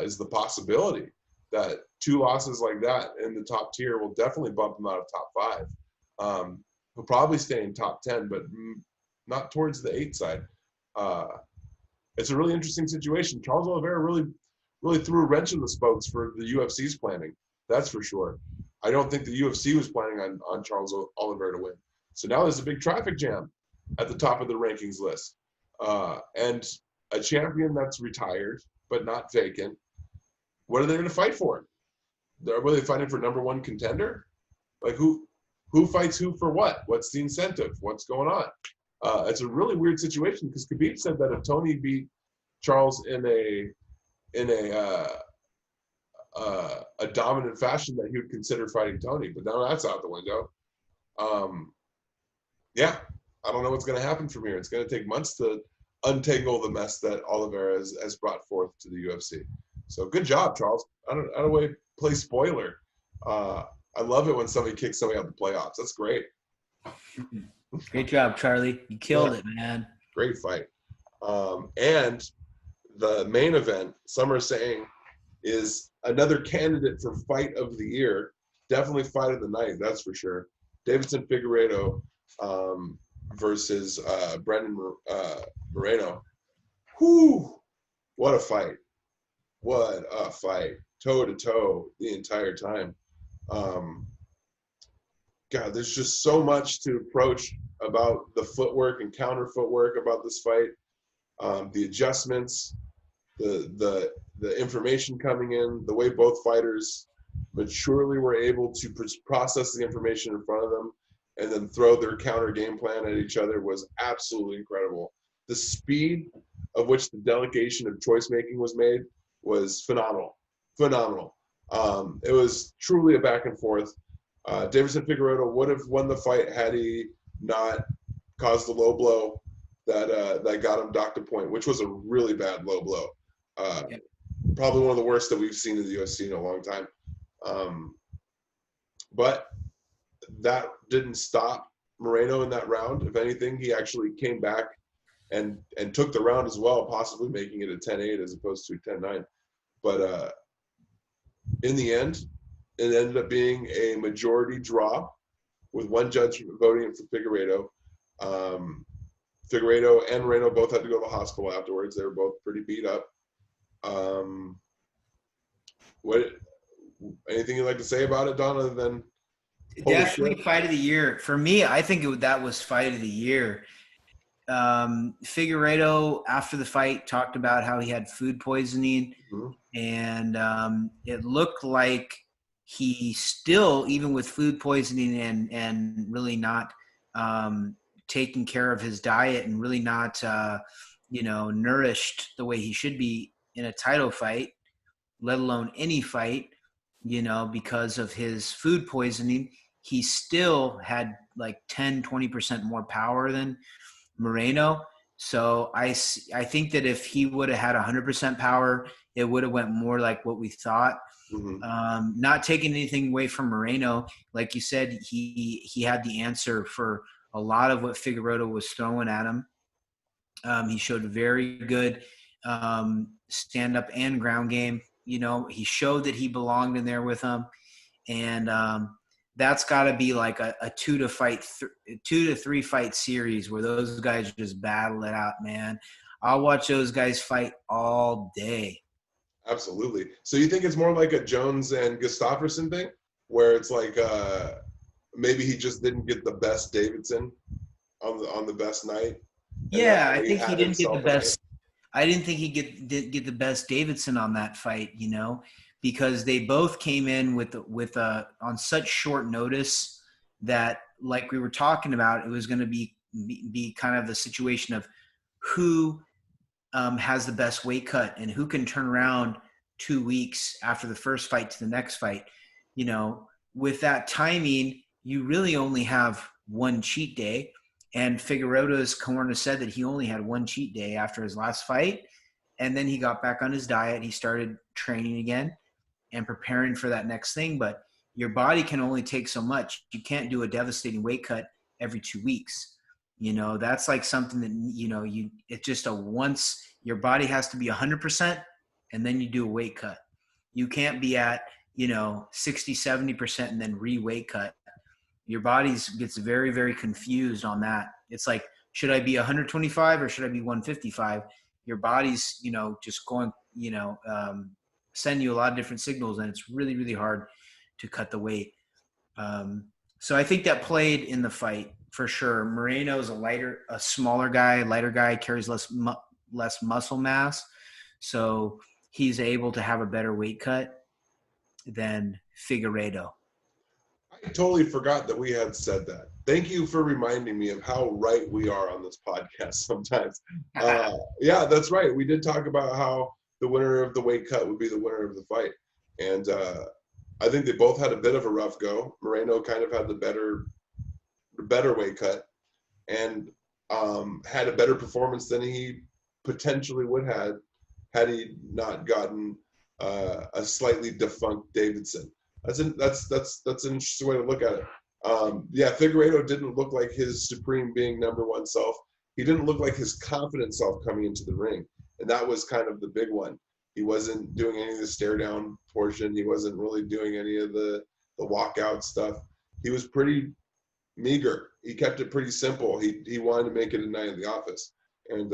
is the possibility that 2 losses like that in the top tier will definitely bump him out of top 5. He'll probably stay in top 10, but not towards the 8 side. It's a really interesting situation. Charles Oliveira really threw a wrench in the spokes for the UFC's planning. That's for sure. I don't think the UFC was planning on Charles Oliveira to win. So now there's a big traffic jam at the top of the rankings list. And a champion that's retired but not vacant. What are they going to fight for? Are they fighting for number one contender? Like who fights who for what? What's the incentive? What's going on? It's a really weird situation because Khabib said that if Tony beat Charles in a dominant fashion, that he would consider fighting Tony. But now that's out the window. Yeah, I don't know what's going to happen from here. It's going to take months to untangle the mess that Oliveira has brought forth to the UFC. So good job, Charles. I don't want to play spoiler. I love it when somebody kicks somebody out the playoffs. That's great. Great job, Charlie. You killed it, man. Great fight. And the main event, some are saying, is another candidate for fight of the year. Definitely fight of the night, that's for sure. Davidson Figueiredo versus Brendan Moreno. Whew! What a fight. What a fight. Toe to toe the entire time. God, there's just so much to approach about the footwork and counter footwork about this fight. The adjustments, the information coming in, the way both fighters maturely were able to process the information in front of them and then throw their counter game plan at each other was absolutely incredible. The speed of which the delegation of choice making was made was phenomenal. It was truly a back and forth. Davidson Figueiredo would have won the fight had he not caused the low blow that got him docked a point, which was a really bad low blow. Probably one of the worst that we've seen in the UFC in a long time. But that didn't stop Moreno in that round. If anything, he actually came back and took the round as well, possibly making it a 10-8 as opposed to a 10-9. But in the end, it ended up being a majority draw with one judge voting for Figueiredo. Figueiredo and Moreno both had to go to the hospital afterwards. They were both pretty beat up. Anything you'd like to say about it, Don, other than definitely fight of the year for me? I think that was fight of the year. Figueiredo after the fight talked about how he had food poisoning, and it looked like he still, even with food poisoning and really not taking care of his diet and really not nourished the way he should be in a title fight, let alone any fight, because of his food poisoning, he still had like 10-20% more power than Moreno. So I think that if he would have had 100% power, it would have went more like what we thought. Not taking anything away from Moreno, like you said, he had the answer for a lot of what Figueiredo was throwing at him. He showed very good stand-up and ground game. He showed that he belonged in there with him, and that's got to be like a 2 to 3 fight series where those guys just battle it out, man. I'll watch those guys fight all day. Absolutely. So you think it's more like a Jones and Gustafsson thing, where it's like maybe he just didn't get the best Davidson on the best night? Yeah, I think he didn't get the best. I didn't think he did get the best Davidson on that fight, because they both came in with on such short notice that, like we were talking about, it was going to be kind of the situation of who has the best weight cut and who can turn around 2 weeks after the first fight to the next fight. With that timing, you really only have one cheat day. And Figueiredo's corner said that he only had one cheat day after his last fight. And then he got back on his diet. He started training again and preparing for that next thing. But your body can only take so much. You can't do a devastating weight cut every 2 weeks. That's like something that, it's just once your body has to be 100% and then you do a weight cut. You can't be at, 60, 70% and then re-weight cut. Your body gets very, very confused on that. It's like, should I be 125 or should I be 155? Your body's, just going, send you a lot of different signals, and it's really, really hard to cut the weight. So I think that played in the fight for sure. Moreno is a smaller guy, lighter guy, carries less muscle mass, so he's able to have a better weight cut than Figueiredo. I totally forgot that we had said that. Thank you for reminding me of how right we are on this podcast sometimes. Yeah, that's right. We did talk about how the winner of the weight cut would be the winner of the fight. And I think they both had a bit of a rough go. Moreno kind of had the better weight cut and had a better performance than he potentially would have had he not gotten a slightly defunct Davidson. That's an interesting way to look at it. Yeah, Figueiredo didn't look like his supreme being number one self. He didn't look like his confident self coming into the ring, and that was kind of the big one. He wasn't doing any of the stare down portion. He wasn't really doing any of the walkout stuff. He was pretty meager. He kept it pretty simple. He wanted to make it a night in the office, and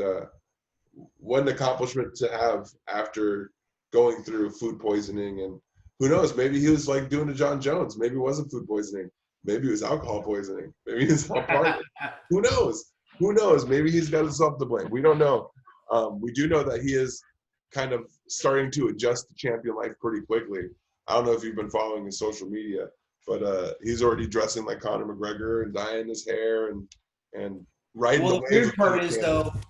what an accomplishment to have after going through food poisoning. And who knows, maybe he was like doing to John Jones. Maybe it wasn't food poisoning. Maybe it was alcohol poisoning. Maybe it's all part of it. Who knows? Who knows? Maybe he's got himself to blame. We don't know. We do know that he is kind of starting to adjust to champion life pretty quickly. I don't know if you've been following his social media, but he's already dressing like Conor McGregor and dyeing his hair and riding Well, the the wave weird of part Conor is, Campbell. though,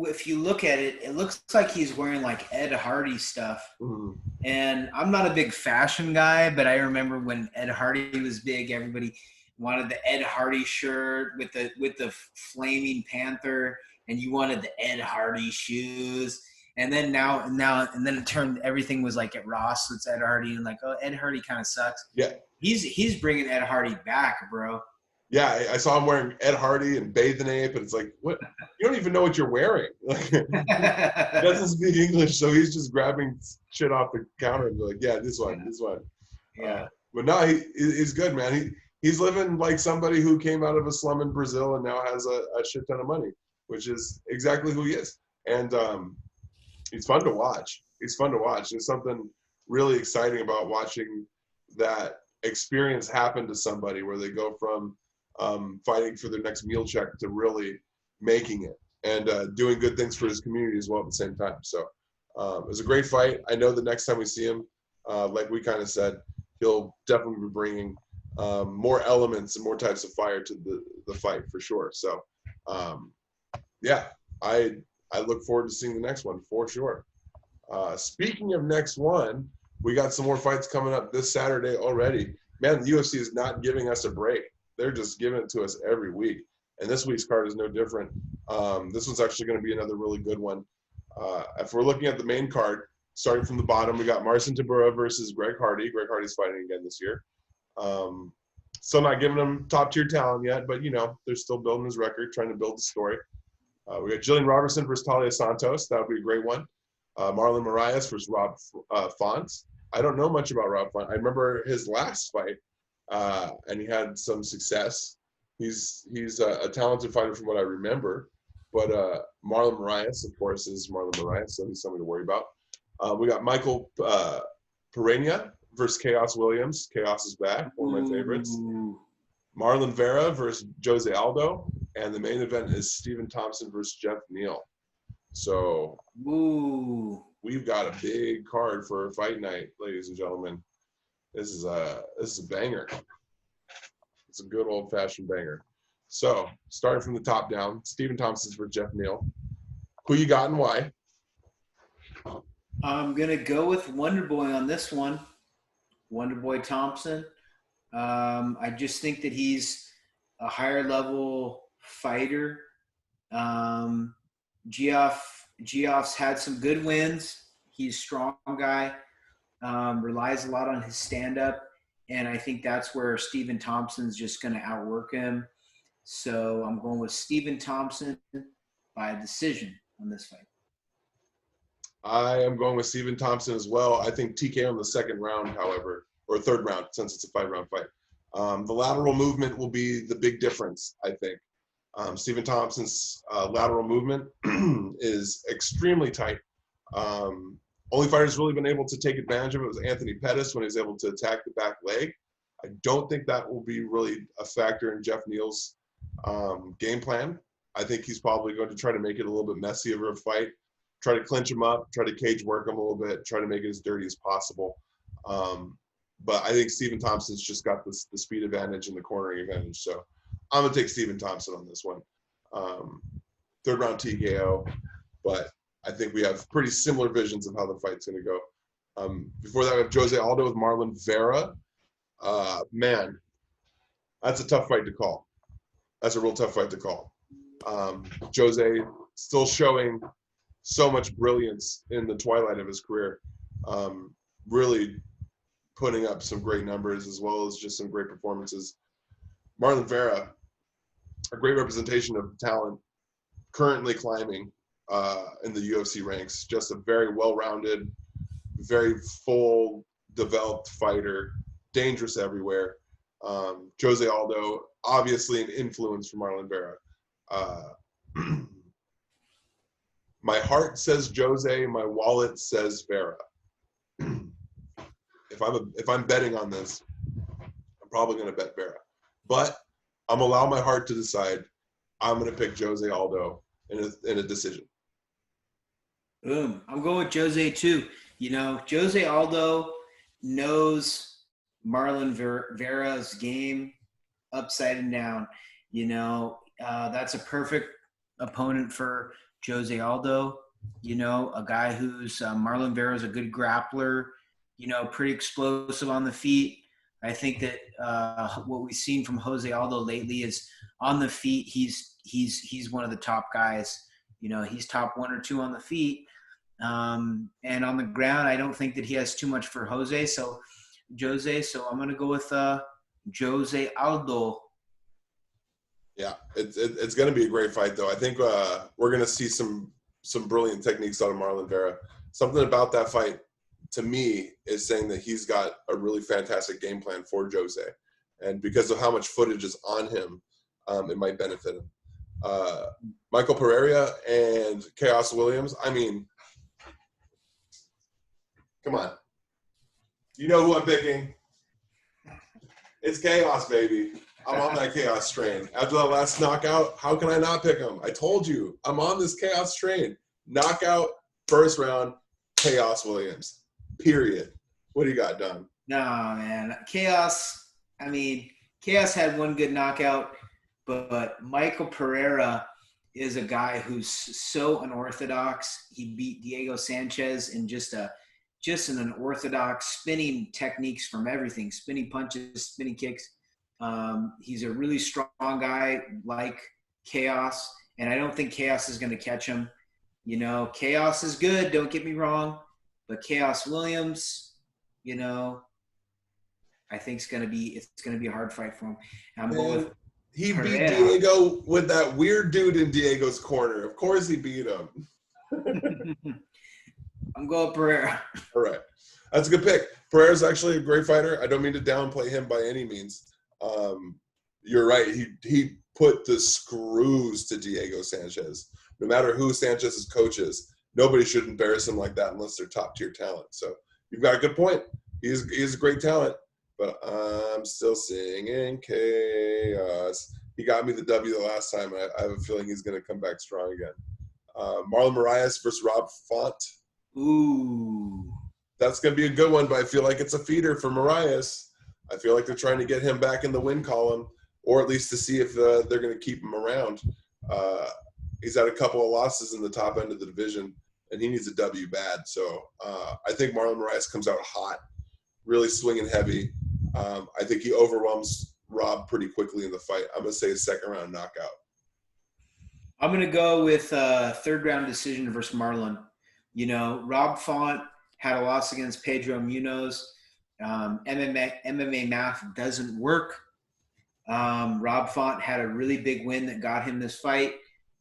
if you look at it, it looks like he's wearing like Ed Hardy stuff. Mhm. And I'm not a big fashion guy, but I remember when Ed Hardy was big, everybody wanted the Ed Hardy shirt with the flaming panther, and you wanted the Ed Hardy shoes. And then and then it turned, everything was like at Ross, so it's Ed Hardy, and like, oh, Ed Hardy kind of sucks. Yeah. He's bringing Ed Hardy back, bro. Yeah, I saw him wearing Ed Hardy and Bathing Ape, and it's like, what? You don't even know what you're wearing. Like, he doesn't speak English, so he's just grabbing shit off the counter and be like, yeah, this one. Yeah. But no, he's good, man. He's living like somebody who came out of a slum in Brazil and now has a shit ton of money, which is exactly who he is. And he's fun to watch. There's something really exciting about watching that experience happen to somebody where they go from fighting for their next meal check to really making it and doing good things for his community as well at the same time. So it was a great fight. I know the next time we see him, like we kind of said, he'll definitely be bringing more elements and more types of fire to the fight for sure. So yeah, I look forward to seeing the next one for sure. Speaking of next one, we got some more fights coming up this Saturday already. Man, the UFC is not giving us a break. They're just giving it to us every week. And this week's card is no different. This one's actually going to be another really good one. If we're looking at the main card, starting from the bottom, we got Marcin Tybura versus Greg Hardy. Greg Hardy's fighting again this year. Still not giving him top-tier talent yet, but, you know, they're still building his record, trying to build the story. We got Jillian Robertson versus Talia Santos. That would be a great one. Marlon Moraes versus Rob Font. I don't know much about Rob Font. I remember his last fight, and he had some success. He's a talented fighter from what I remember. But Marlon Moraes, of course, is Marlon Moraes, so he's something to worry about. We got Michael Pereira versus Chaos Williams. Chaos is back, one of my favorites. Marlon Vera versus Jose Aldo. And the main event is Stephen Thompson versus Jeff Neal. So we've got a big card for fight night, ladies and gentlemen. This is a banger. It's a good old-fashioned banger. So starting from the top down, Stephen Thompson's for Jeff Neal. Who you got and why? I'm gonna go with Wonder Boy on this one. Wonder Boy Thompson. I just think that he's a higher level fighter. Geoff's had some good wins. He's a strong guy. Relies a lot on his stand-up, and I think that's where Stephen Thompson's just going to outwork him. So I'm going with Stephen Thompson by decision on this fight. I am going with Stephen Thompson as well. I think TKO in the second round, however, or third round, since it's a 5-round fight. The lateral movement will be the big difference, I think. Stephen Thompson's lateral movement is extremely tight. Only fighter who's really been able to take advantage of it was Anthony Pettis when he was able to attack the back leg. I don't think that will be really a factor in Jeff Neal's game plan. I think he's probably going to try to make it a little bit messy of a fight, try to clinch him up, try to cage work him a little bit, try to make it as dirty as possible. But I think Stephen Thompson's just got the speed advantage and the cornering advantage. So I'm going to take Stephen Thompson on this one. Third round TKO, but I think we have pretty similar visions of how the fight's going to go. Before that, we have Jose Aldo with Marlon Vera. Man, that's a tough fight to call. That's a real tough fight to call. Jose still showing so much brilliance in the twilight of his career. Really putting up some great numbers as well as just some great performances. Marlon Vera, a great representation of talent, currently climbing in the UFC ranks. Just a very well-rounded, very full, developed fighter, dangerous everywhere. Jose Aldo, obviously an influence for Marlon Vera. My heart says Jose, my wallet says Vera. If I'm betting on this, I'm probably going to bet Vera. But I'm allow my heart to decide. I'm going to pick Jose Aldo in a decision. Boom. I'm going with Jose too. Jose Aldo knows Marlon Vera's game upside and down. That's a perfect opponent for Jose Aldo. A guy who's Marlon Vera's a good grappler, pretty explosive on the feet. I think that what we've seen from Jose Aldo lately is on the feet, he's one of the top guys. He's top 1 or 2 on the feet. And on the ground, I don't think that he has too much for Jose. So I'm going to go with Jose Aldo. Yeah, it's going to be a great fight, though. I think we're going to see some brilliant techniques out of Marlon Vera. Something about that fight, to me, is saying that he's got a really fantastic game plan for Jose. And because of how much footage is on him, it might benefit him. Michael Pereira and Chaos Williams, I mean, come on. You know who I'm picking. It's Chaos, baby. I'm on that Chaos train. After that last knockout, how can I not pick him? I told you, I'm on this Chaos train. Knockout, first round, Chaos Williams. Period. What do you got, Don? No, man. Chaos had one good knockout, but Michael Pereira is a guy who's so unorthodox. He beat Diego Sanchez in just an unorthodox spinning techniques from everything, spinning punches, spinning kicks. He's a really strong guy like Chaos, and I don't think Chaos is going to catch him. Chaos is good, don't get me wrong, but Chaos Williams, I think it's going to be a hard fight for him. I'm going with he beat Diego with that weird dude in Diego's corner. Of course he beat him. I'm going Pereira. All right. That's a good pick. Pereira's actually a great fighter. I don't mean to downplay him by any means. You're right. He put the screws to Diego Sanchez. No matter who Sanchez's coach is, nobody should embarrass him like that unless they're top tier talent. So you've got a good point. He's a great talent, but I'm still singing Chaos. He got me the W the last time. I have a feeling he's going to come back strong again. Marlon Moraes versus Rob Font. Ooh. That's going to be a good one, but I feel like it's a feeder for Moraes. I feel like they're trying to get him back in the win column, or at least to see if they're going to keep him around. He's had a couple of losses in the top end of the division, and he needs a W bad. So I think Marlon Moraes comes out hot, really swinging heavy. I think he overwhelms Rob pretty quickly in the fight. I'm going to say a second-round knockout. I'm going to go with third-round decision versus Marlon. Rob Font had a loss against Pedro Munoz. MMA math doesn't work. Rob Font had a really big win that got him this fight,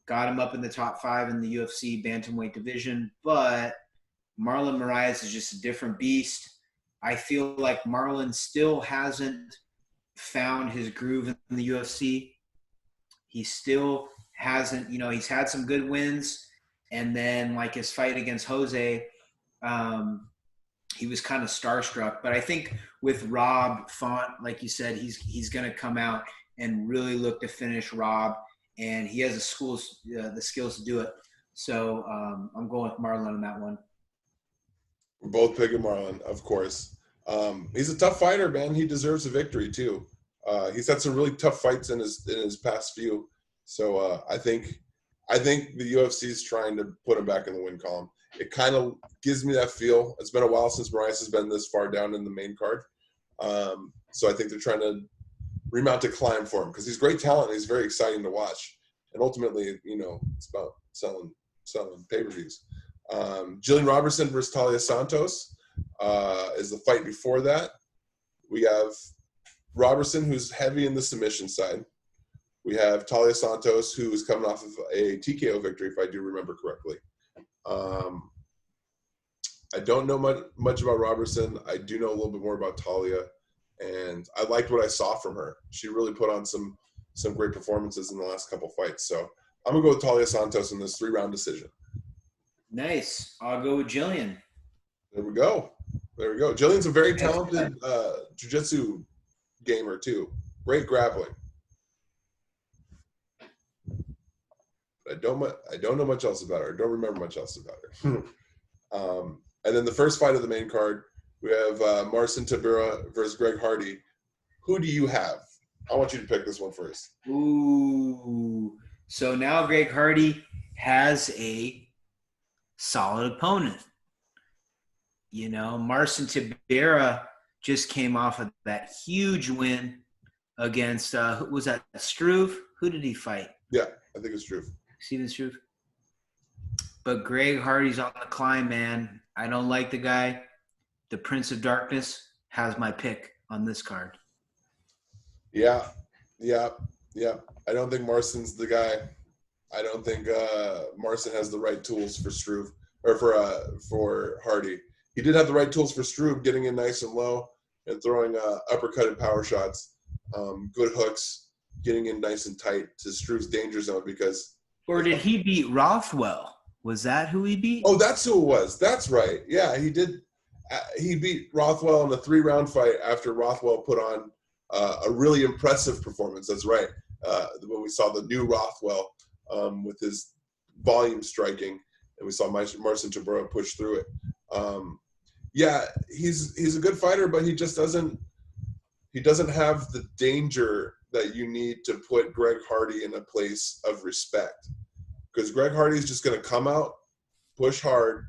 got him up in the top 5 in the UFC bantamweight division, but Marlon Moraes is just a different beast. I feel like Marlon still hasn't found his groove in the UFC. He still hasn't, he's had some good wins, and then like his fight against Jose, he was kind of starstruck. But I think with Rob Font, like you said, he's going to come out and really look to finish Rob, and he has the skills to do it. So I'm going with Marlon on that one. We're both picking Marlon, of course. He's a tough fighter, man. He deserves a victory too. He's had some really tough fights in his past few. So I think the UFC is trying to put him back in the win column. It kind of gives me that feel. It's been a while since Moraes has been this far down in the main card. So I think they're trying to remount a climb for him because he's great talent and he's very exciting to watch. And ultimately, it's about selling pay-per-views. Jillian Robertson versus Talia Santos is the fight before that. We have Robertson, who's heavy in the submission side. We have Talia Santos, who is coming off of a TKO victory, if I do remember correctly. I don't know much about Robertson. I do know a little bit more about Talia, and I liked what I saw from her. She really put on some great performances in the last couple fights. So I'm going to go with Talia Santos in this 3-round decision. Nice. I'll go with Jillian. There we go. Jillian's a very talented jiu-jitsu gamer, too. Great grappling. I don't know much else about her. I don't remember much else about her. And then the first fight of the main card, we have Marcin Tybura versus Greg Hardy. Who do you have? I want you to pick this one first. Ooh. So now Greg Hardy has a solid opponent. Marcin Tybura just came off of that huge win against, who was that, Struve? Who did he fight? Yeah, I think it's Struve. Steven Struve. But Greg Hardy's on the climb, man. I don't like the guy. The Prince of Darkness has my pick on this card. Yeah. I don't think Marcin's the guy. I don't think Marcin has the right tools for Struve or for Hardy. He did have the right tools for Struve, getting in nice and low and throwing uppercut and power shots, good hooks, getting in nice and tight to Struve's danger zone because. Or did he beat Rothwell? Was that who he beat? Oh, that's who it was. That's right. Yeah, he did. He beat Rothwell in a 3-round fight after Rothwell put on a really impressive performance. That's right. When we saw the new Rothwell with his volume striking, and we saw Marcin Tybura push through it. Yeah, he's a good fighter, but he just doesn't have the danger that you need to put Greg Hardy in a place of respect. Because Greg Hardy is just going to come out, push hard,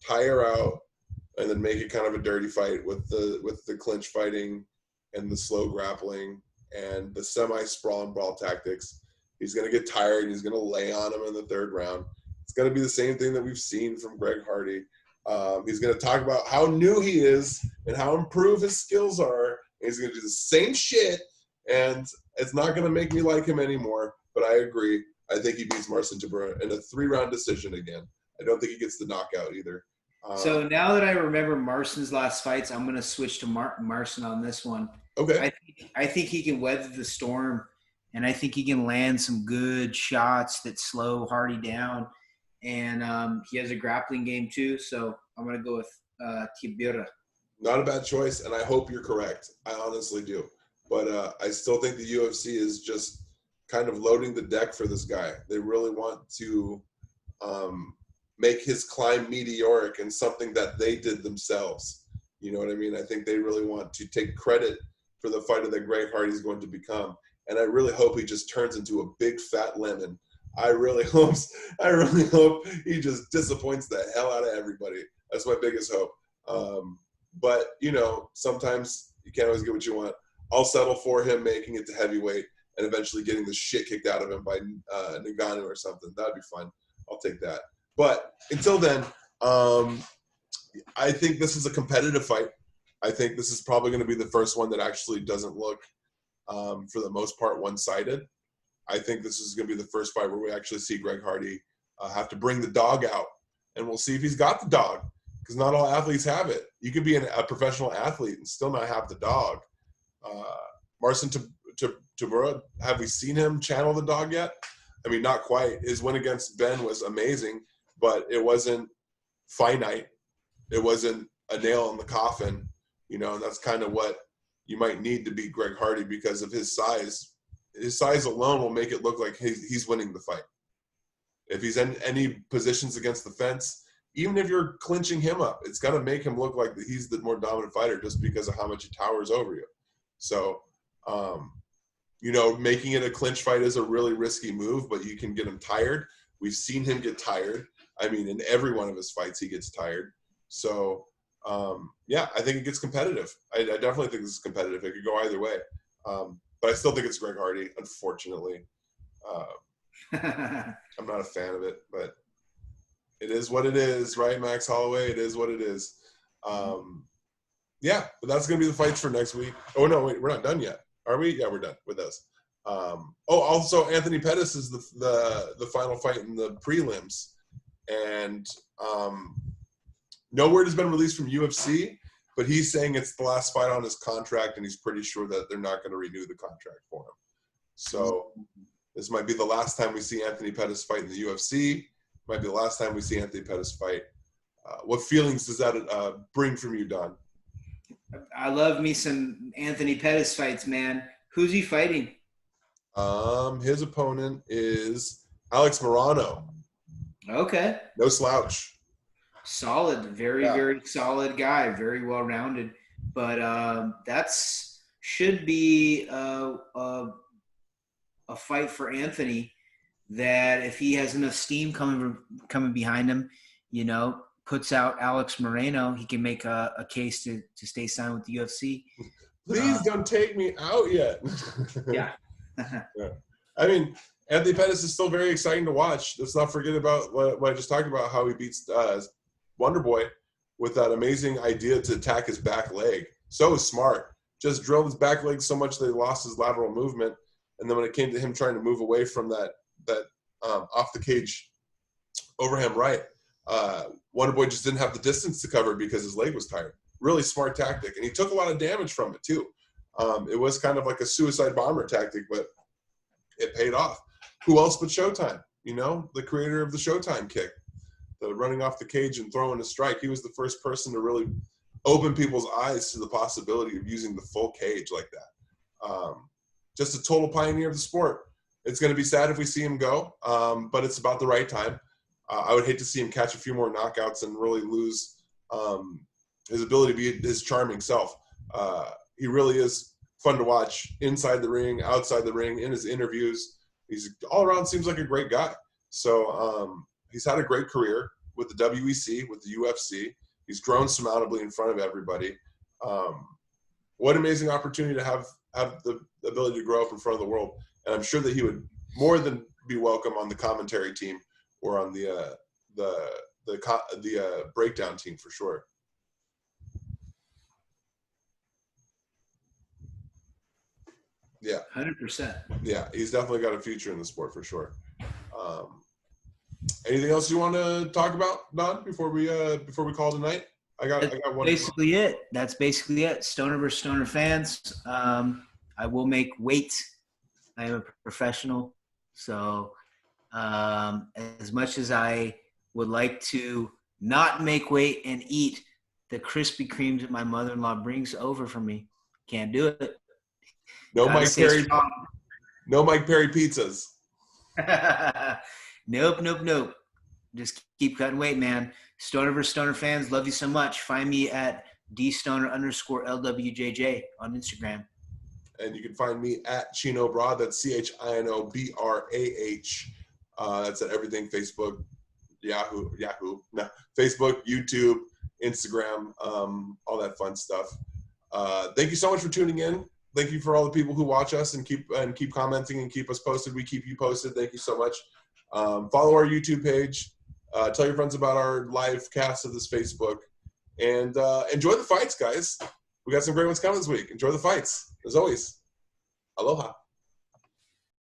tire out, and then make it kind of a dirty fight with the clinch fighting and the slow grappling and the semi-sprawl and brawl tactics. He's going to get tired and he's going to lay on him in the 3rd round. It's going to be the same thing that we've seen from Greg Hardy. He's going to talk about how new he is and how improved his skills are. And he's going to do the same shit, and it's not going to make me like him anymore. But I agree. I think he beats Marcin Tybura in a 3-round decision again. I don't think he gets the knockout either. So now that I remember Marcin's last fights, I'm going to switch to Marcin on this one. Okay. I think he can weather the storm, and I think he can land some good shots that slow Hardy down. And he has a grappling game too, so I'm going to go with Tybura. Not a bad choice, and I hope you're correct. I honestly do. But I still think the UFC is just kind of loading the deck for this guy. They really want to make his climb meteoric and something that they did themselves. You know what I mean? I think they really want to take credit for the fighter that Greg Hardy is going to become. And I really hope he just turns into a big fat lemon. I really hope he just disappoints the hell out of everybody. That's my biggest hope. But, sometimes you can't always get what you want. I'll settle for him making it to heavyweight and eventually getting the shit kicked out of him by Ngannou or something. That'd be fun. I'll take that. But until then, I think this is a competitive fight. I think this is probably going to be the first one that actually doesn't look, for the most part, one-sided. I think this is going to be the first fight where we actually see Greg Hardy have to bring the dog out. And we'll see if he's got the dog, because not all athletes have it. You could be a professional athlete and still not have the dog. Marcin Tybura, have we seen him channel the dog yet? I mean, not quite. His win against Ben was amazing, but it wasn't finite. It wasn't a nail in the coffin, and that's kind of what you might need to beat Greg Hardy because of his size. His size alone will make it look like he's winning the fight. If he's in any positions against the fence, even if you're clinching him up, it's going to make him look like he's the more dominant fighter just because of how much he towers over you. So, making it a clinch fight is a really risky move, but you can get him tired. We've seen him get tired. I mean, in every one of his fights, he gets tired. So, I think it gets competitive. I definitely think this is competitive. It could go either way. But I still think it's Greg Hardy, unfortunately. I'm not a fan of it, but it is what it is, right, Max Holloway? It is what it is. But that's going to be the fights for next week. Oh, no, wait, we're not done yet. Are we? Yeah, we're done with those. Also, Anthony Pettis is the final fight in the prelims. And no word has been released from UFC, but he's saying it's the last fight on his contract, and he's pretty sure that they're not going to renew the contract for him. So this might be the last time we see Anthony Pettis fight in the UFC. Might be the last time we see Anthony Pettis fight. What feelings does that bring from you, Don? I love me some Anthony Pettis fights, man. Who's he fighting? His opponent is Alex Morano. Okay. No slouch. Solid, very solid guy, very well rounded. But should be a fight for Anthony that if he has enough steam coming behind him, puts out Alex Moreno, he can make a case to stay signed with the UFC. Please don't take me out yet. Yeah. Yeah. I mean, Anthony Pettis is still very exciting to watch. Let's not forget about what I just talked about, how he beats Wonder Boy with that amazing idea to attack his back leg. So smart. Just drilled his back leg so much that he lost his lateral movement. And then when it came to him trying to move away from that off the cage overhand right, Wonder Boy just didn't have the distance to cover because his leg was tired. Really smart tactic. And he took a lot of damage from it too. It was kind of like a suicide bomber tactic, but it paid off. Who else but Showtime? The creator of the Showtime kick, the running off the cage and throwing a strike. He was the first person to really open people's eyes to the possibility of using the full cage like that. Just a total pioneer of the sport. It's going to be sad if we see him go, but it's about the right time. I would hate to see him catch a few more knockouts and really lose his ability to be his charming self. He really is fun to watch inside the ring, outside the ring, in his interviews. He's all around seems like a great guy. So he's had a great career with the WEC, with the UFC. He's grown surmountably in front of everybody. What an amazing opportunity to have the ability to grow up in front of the world. And I'm sure that he would more than be welcome on the commentary team or on the breakdown team for sure. Yeah. 100%. Yeah, he's definitely got a future in the sport for sure. Anything else you want to talk about, Don, before we call tonight? I got one. Basically it. That's basically it. Stoner vs. Stoner fans. I will make weight. I am a professional. So as much as I would like to not make weight and eat the Krispy Kremes that my mother-in-law brings over for me, can't do it. No Mike Perry pizzas. Nope. Just keep cutting weight, man. Stoner vs. Stoner fans, love you so much. Find me at dstoner_LWJJ on Instagram. And you can find me at Chino Brah. That's ChinoBrah. That's at everything: Facebook, Yahoo, Facebook, YouTube, Instagram, all that fun stuff. Thank you so much for tuning in. Thank you for all the people who watch us and keep commenting and keep us posted. We keep you posted. Thank you so much. Follow our YouTube page. Tell your friends about our live cast of this Facebook. And enjoy the fights, guys. We got some great ones coming this week. Enjoy the fights. As always, aloha.